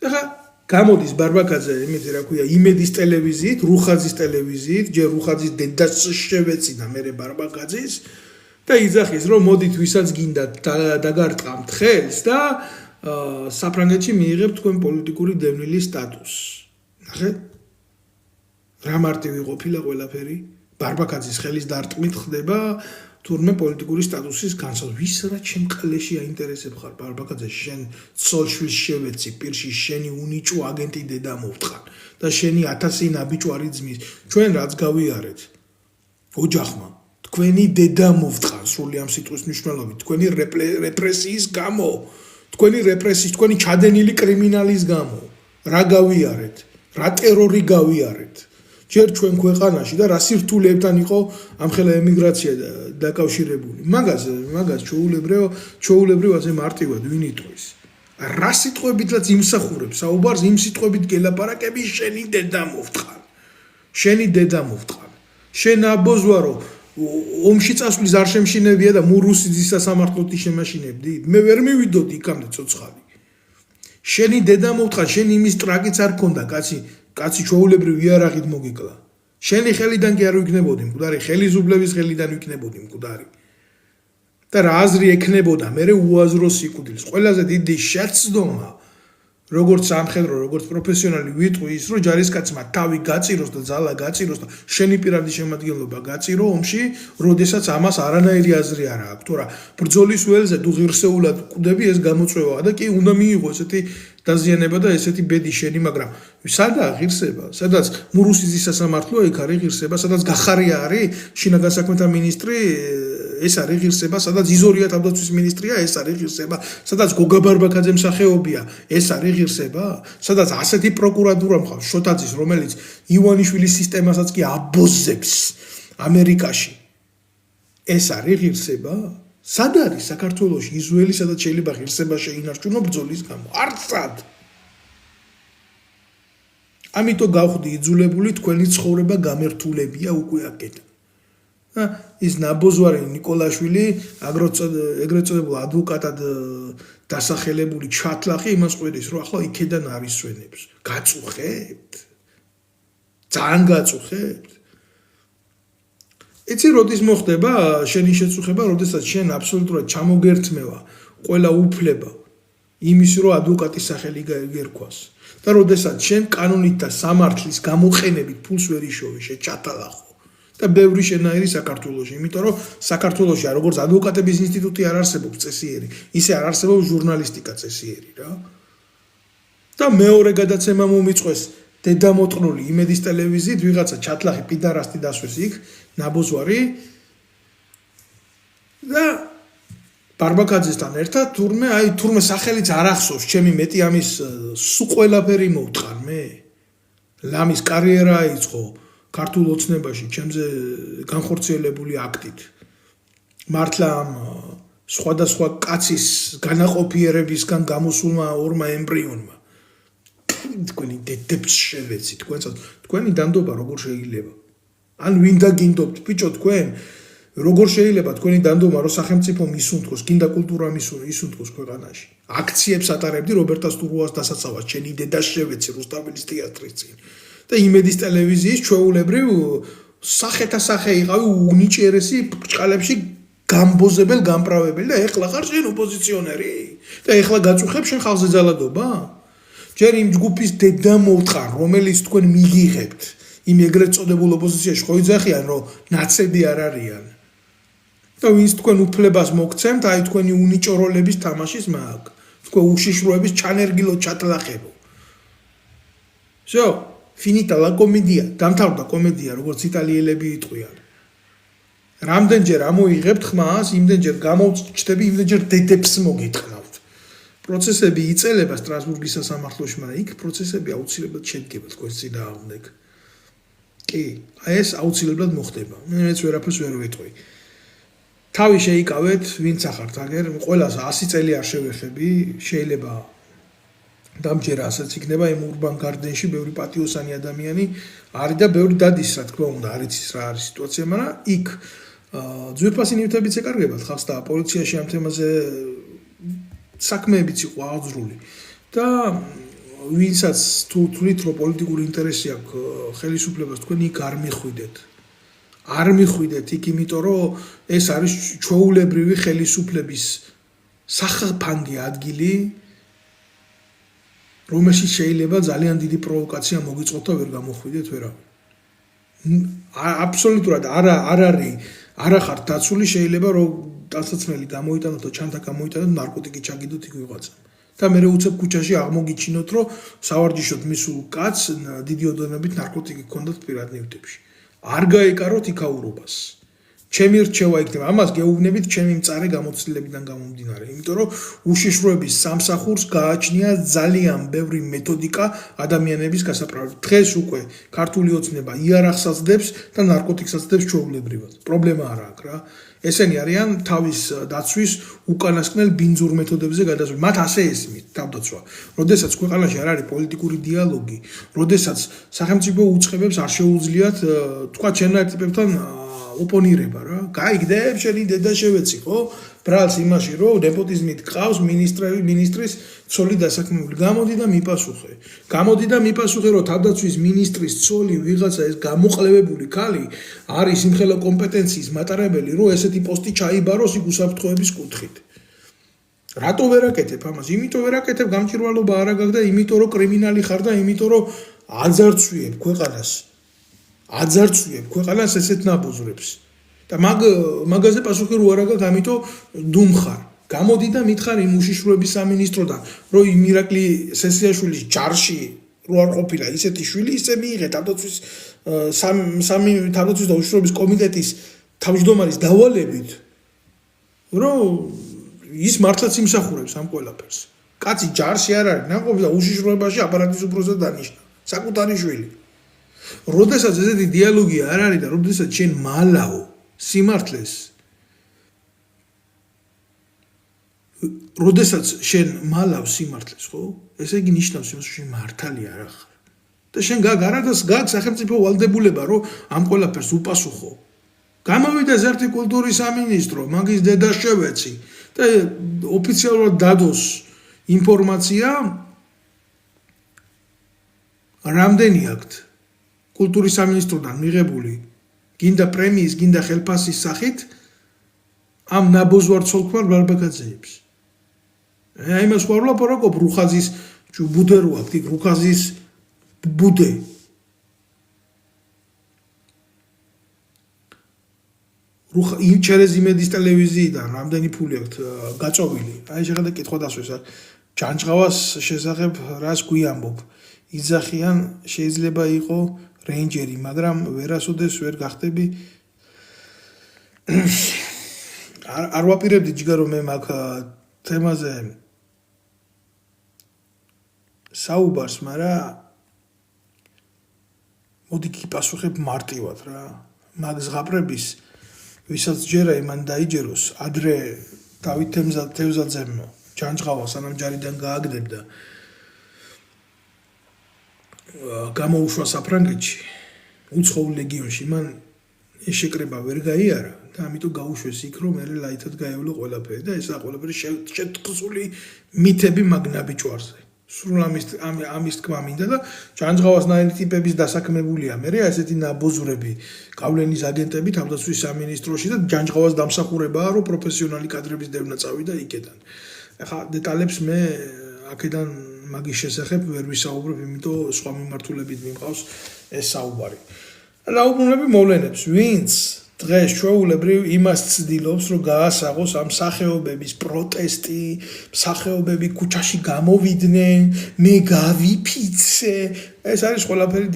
ეხა გამოდის ბარბაკაძე იმედი რა ქვია იმედის ტელევიზიით რუხაძის ტელევიზიით ჯერ რუხაძის დედას შევეცი და მე ბარბაკაძის და იძახის რომ მოდით ვისაც გინდა დაგარტყამთ ხელს და საფრანგეთში მიიღებთ თქვენ პოლიტიკური დევნილის სტატუსს. ნახეთ? რა მარტივი ყოფილა ყველაფერი? ბარბაკაძის ხელის დარტყმით ხდება თურმე პოლიტიკური სტატუსის განსაზღვრა. ვის რა ჩემ ყლეში აინტერესებ ხარ ბარბაკაძე შენ ცოლშვილს შევეცი პირში შენი უნიჭო აგენტი დედა მოვთხარ და შენი 1000 ნაბიჯვარი ძმის ჩვენ რაც გავიარეთ ოჯახმა თქვენი დედა მოვთხარ სრული ამ სიტყვის მნიშვნელობით თქვენი რეპრესიის გამო თქვენი რეპრესიის თქვენი ჩადენილი კრიმინალის გამო რა გავიარეთ რა ტერორი გავიარეთ ჯერ ჩვენ ქვეყანაში და რა სირთულეებთან იყო ამხელა ემიგრაცია დაკავშირებული მაგას ჩვეულებრივ ასე მარტივად ვინ იტყვის რა სიტყვებითაც იმსახურებს საუბარს იმ სიტყვებით გელაპარაკები შენი დედა მოვთხარ შენ აბოზვარო ომში წასვლის არ შემშინებია და მურუსიძის სასამართლოთი შემაშინებდი მე ვერ მივიდოდი იქამდე ცოცხალი შენი დედა მოთხა შენ იმის ტრაკიც არ ქონდა კაცი ჩვეულებრივ იარაღით მოგიკლა შენი ხელიდან კი არ ვიქნებოდი მკვდარი ხელისუფლების ხელიდან ვიქნებოდი მკვდარი და რა აზრი ექნებოდა მე უაზრო სიკვდილს ყველაზე დიდი შეცდომა როგორც სამხედრო როგორც პროფესიონალი ვიტყვი ის რომ ჯარისკაცმა თავი გაწიროს და ძალა გაწიროს და შენი პირადი შემადგენლობა გაწირო ომში როდესაც ამას არანაირი აზრი არ აქვს თორა ბრძოლის ველზე თუ ღირსეულად კვდები ეს გამოწვევაა და კი უნდა მიიღო ესეთი დაზიანება და ესეთი ბედი შენი მაგრამ სადაა ღირსება სადაც მურუსიძის სასამართლო იქ არის ღირსება სადაც გახარია არის შინაგან საქმეთა მინისტრი ეს არის ღირსება სადაც იზორია თავდაცვის მინისტრია ეს არის ღირსება სადაც გოგა ბარბაკაძე მსახეობია ეს არის ღირსება სადაც ასეთი პროკურატურა მყავს შოთაძის რომელიც ივანიშვილის სისტემასაც კი აბოზებს ამერიკაში ეს არის ღირსება სად არის საქართველოში იზუელი სადაც შეიძლება ღირსება შეინარჩუნო ბრძოლის გამო არცად ამიტომ გავხდი იძულებული თქვენი ცხოვრება გამერთულებია უკვე აქედან ის ნაბოზვარი ნიკოლაშვილი ეგრეთ წოდებულ ადვოკატად დასახელებული ჩათლახი იმას ყვირის რომ ახლა იქედან არის სვენებს გაწუხებთ ძალიან გაწუხებთ იცი როდის მოხდება შენი შეწუხება როდესაც შენ აბსოლუტურად ჩამოგერთმევა ყველა უფლება იმის რომ ადვოკატის სახელი გერქვას და როდესაც შენ კანონით და სამართლის გამოყენებით ფულს ვერ იშოვი შეჩათალახო და ბევრი შენაირი საქართველოში, იმიტომ რომ საქართველოში როგორც ადვოკატების ინსტიტუტი არ არსებობს წესიერი, ისე არ არსებობს ჟურნალისტიკა წესიერი რა. და მეორე გადაცემა მომიწყვეს დედამოწყნული იმედის ტელევიზიით ვიღაცა ჩათლახი პიდარასტი დასვეს იქ, ნაბოზვარი და ბარბაკაძესთან ერთად თურმე სახელიც არ ახსოვს, ჩემი მეტი ამის სულ ყველაფერი მოვტყარ მე. ლამის კარიერა აიწყო ქართულ ოცნებაში ჩემზე განხორციელებული აქტით მართლა ამ სხვადასხვა კაცის განაყოფიერებისგან გამოსულმა ორმა ემბრიონმა თქვენი დედებს შევეცი თქვენი დანდობა როგორ შეიძლება ან ვინ დაგინდობთ ბიჭო თქვენ როგორ შეიძლება თქვენი დანდობა რომ სახელმწიფო მისუნთქოს გინდა კულტურა მისუნთქოს ქვეყანაში აქციებს ატარებდი რობერტა სტურუას დასაცავად შენი დედას შევეცი რუსთაველის თეატრის წინ და იმედის ტელევიზიის ჩვეულებრივ სახეთა სახე იყავი უნიჭიერესი ბრჭყალებში გამბოზებელ გამправებელი და ეხლა ხარ შენ ოპოზიციონერი და ეხლა გაწუხებ შენ ხალხზე ძალადობა ჯერ იმ ჯგუფის დედა მოვთხარ რომელიც თქვენ მიგიღებთ იმ ეგრეთ წოდებულ ოპოზიციაში ხო იძახიან რომ ნაცები არ არიან და ვინც თქვენ უფლებას მოგცემთ აი თქვენი უნიჭოროლების თამაშის მაგ თქვენ უშიშროების ჩანერგილო ჩატლახებო всё finita la commedia დამთავრდა კომედია როგორც იტალიელები იტყვიან რამდენჯერ ამოიღებთ ხმას იმდენჯერ გამოვჭდები იმდენჯერ დედებს მოგიტყნავთ პროცესები იწელება სტრასბურგის სასამართლოში მაგრამ იქ პროცესები აუცილებლად შედგება თქვენს წინააღმდეგ კი აი ეს აუცილებლად მოხდება მეც ვერაფერს ვერ ვიტყვი თავი შეიკავეთ ვინც ახართ აგერ ყველას 100 წელი არ შევეხები შეიძლება დამჯერა ასეც იქნება იმ ურბან გარდენში ბევრი პატიოსანი ადამიანი არის და ბევრი დადის რა თქმა უნდა არ იცის რა არის სიტუაცია მაგრამ იქ ძვირფასი ნივთებიც ეკარგებათ ხალხს და პოლიციაში ამ თემაზე საქმეებიც იყო აღძრული და ვინცაც თუ თვლით რომ პოლიტიკური ინტერესი აქვს ხელისუფლებას თქვენ იქ არ მიხვიდეთ იქ იმიტომ რომ ეს არის ჩვეულებრივი ხელისუფლების სახალხო ადგილი რომელშიც შეიძლება ძალიან დიდი პროვოკაცია მოგიწყოთ და ვერ გამოხვიდეთ ვერავინ. აბსოლუტურად არ ახართ დაცული შეიძლება რომ დასაცმელი გამოიტანოთ და ჩანთა გამოიტანოთ ნარკოტიკი ჩაგიდოთ იქ ვიღაცა. და მე უცებ ქუჩაში აღმოგიჩინოთ რომ სავარჯიშოდ მისულ კაცს დიდი ოდენობით ნარკოტიკი ჰქონდათ პირად ნივთებში. არ გაეკაროთ იქაურობას. ჩემი რჩევა იქნება ამას გეუბნებით ჩემი მწარე გამოცდილებიდან გამომდინარე იმიტომ რომ უშიშროების სამსახურს გააჩნია ძალიან ბევრი მეთოდიკა ადამიანების გასაправად დღეს უკვე ქართული ოცნება იარაღსაც დებს და ნარკოტიკსაც დებს ჩვეულებრივად პრობლემა არ აქვს რა ესენი არიან თავის დაცვის უკანასკნელ ბინძურ მეთოდებზე გადასული. მათ ასე ესმით თავდაცვა. როდესაც ქვეყანაში არ არის პოლიტიკური დიალოგი, როდესაც სახელმწიფო უწყებებს არ შეუძლიათ თქვა ჩემნაირ ტიპებთან ოპონირება რა. გაიგდებ შენი დედა შევეცი, ხო? ბრალს იმაში რომ ნეპოტიზმით გყავს მინისტრის ცოლი დასაქმებული. გამოდი და მიპასუხე. გამოდი და მიპასუხე რომ თავდაცვის მინისტრის ცოლი ვიღაცა ეს გამოყლევებული ქალი არის იმხელა კომპეტენციის მატარებელი, რომ ესეთი პოსტი ჩაიბაროს იქ უსაფრთხოების კუთხით. რატო ვერ აკეთებ ამას? იმიტომ ვერ აკეთებ, გამჭირვალობა არ აგაგ და იმიტომ რომ კრიმინალი ხარ და იმიტომ რომ აძარცვიებ ქვეყანას. აძარცვიებ ქვეყანას ესეთ ნაბოზრებს. და მაგაზე პასუხი რო არ აგაქვს, ამიტომ დუმხარ. გამოდი და მითხარ იმ უშიშროების სამინისტროდან, რომ იმ ირაკლი სესიაშვილის ჯარში რო არ ყოფილა ისეთი შვილი, ისე მიიღე თავდაცვის თავდაცვის და უშიშროების კომიტეტის თავმჯდომარის დავალებით, რომ ის მართლაც იმსახურებს ამ ყველაფერს. კაცი ჯარში არ არის, ნაყოფი და უშიშროებაში აპარატის უფროსად დანიშნა. საკუთარი შვილი. როდესაც ესეთი დიალოგი არ არის და როდესაც შენ მალაო სიმართლეს როდესაც შენ მალავ სიმართლეს, ხო? ესე იგი ნიშნავს იმას, რომ შენ მართალი არ ახარ. და შენ გარადას გაქვს სახელმწიფო ვალდებულება, რომ ამ ყველაფერს უპასუხო. გამოვიდა ზერთი კულტურის სამინისტრო, მაგის დედა შევეცი და ოფიციალურად დადოს ინფორმაცია რამდენი აქვთ კულტურის სამინისტროდან მიღებული გინდა პრემიის, გინდა ხელფასის სახით ამ ნაბოზვარ ცოლ-ქმარ ბარბაკაძეებს. აი მას ვარ ვლაპარაკობ რუხაზის ბუდე რო აქვს, იქ რუხაზის ბუდე. ჩერეზიმედის ტელევიზიიდან რამდენი ფული აქვს გაწოვილი. აი შეხედე კითხვა დასვეს ჯანჯღავას შესახებ რას გვიამბობ. იძახიან შეიძლება იყო რეინჯერი, მაგრამ ვერასოდეს ვერ გახდები. არ ვაპირებდი ჯიგარო მე მაგ თემაზე საუბარს, მაგრამ მოდი გიპასუხებ მარტივად რა. მაგ ზღაპრების ვისაც ჯერა იმან დაიჯეროს, ადრე დავით თევზაძემ ჯანჯღავა სანამ ჯარიდან გააგდებდა გამოუშვა საფრანგეთში, უცხოურ ლეგიონში, მან ეს შეკრება ვერ გაიარა და ამიტომ გაუშვეს იქ, რომ მე ლაითად გაევლო ყველაფერი და ესა ყველაფერი შეთქმული მითები მაგნაბიჭვარზე. სულ ამის თქმა მინდა და ჯანჯღავასნაირი ტიპების დასაქმებულია მე ესეთი ნაბოზრები, გავლენის აგენტები თავდაცვის სამინისტროში და ჯანჯღავას დამსახურებაა, რომ პროფესიონალი კადრების დევნა წავიდა იქედან. ახლა დეტალებს მე აქედან მაგის შესახებ ვერ ვისაუბრებ, იმიტომ სხვა მიმართულებით მიმყავს ეს საუბარი. რაუბრუნები მოვლენებს, ვინც დღეს ჩვეულებრივ იმას ცდილობს, რომ გაასაღოს ამ სახეობების პროტესტი, სახეობები ქუჩაში გამოვიდნენ, მე გავიფიცე, ეს არის ყველაფერი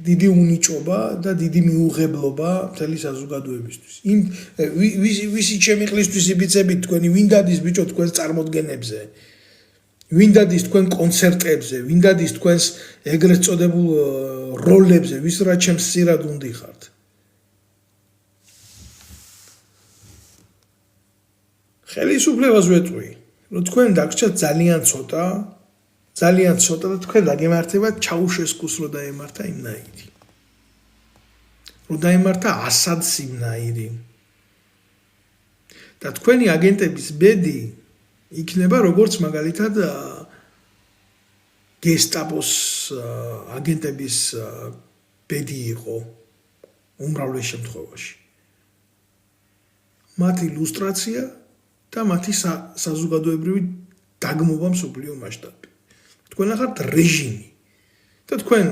დიდი უნიჭობა და დიდი მიუღებლობა მთელი საზოგადოებისთვის. ვისი ჩემიყლისთვის იბიცებით თქვენი, ვინ დადის ბიჭო თქვენს წარმოდგენებზე? ვინ დადის თქვენ კონცერტებზე, ვინ დადის თქვენს ეგრეთ წოდებულ როლებზე, ვის რა ჩემს სირად უნდიხართ? ხელისუფლებას ვეტყვი, რომ თქვენ დაგჭირთ ძალიან ცოტა და თქვენ დაგემართებათ ჩაუშესკუს რო დაემართა იმნაირი. რო დაემართა ასადს იმნაირი. და თქვენი აგენტების ბედი იქნება როგორც მაგალითად გესტაპოს აგენტების ბედი იყო უმრავლეს შემთხვევაში. მათი ილუსტრაცია და მათი საზოგადოებრივი დაგმობა მსოფლიო მასშტაბით. თქვენ ახართ რეჟიმი და თქვენ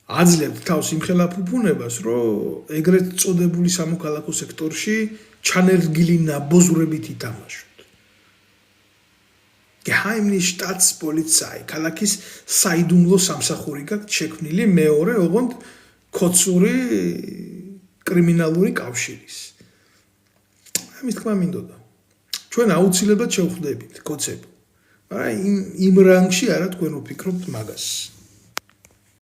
აძლევთ თავს იმხელა ფუფუნებას, რომ ეგრეთ წოდებული სამოქალაქო სექტორში ჩანერგილი ნაბოზრებით ითამაშოთ. Geheimnis Staatspolizei, ქალაქის საიდუმლო სამსახური გაქვთ შექმნილი მეორე ოღონდ ქოცური კრიმინალური კავშირის. ამის თქმა მინდოდა. ჩვენ აუცილებლად შევხვდებით კოცებ. მაგრამ იმ რანგში არა თქვენ ვფიქრობთ მაგას.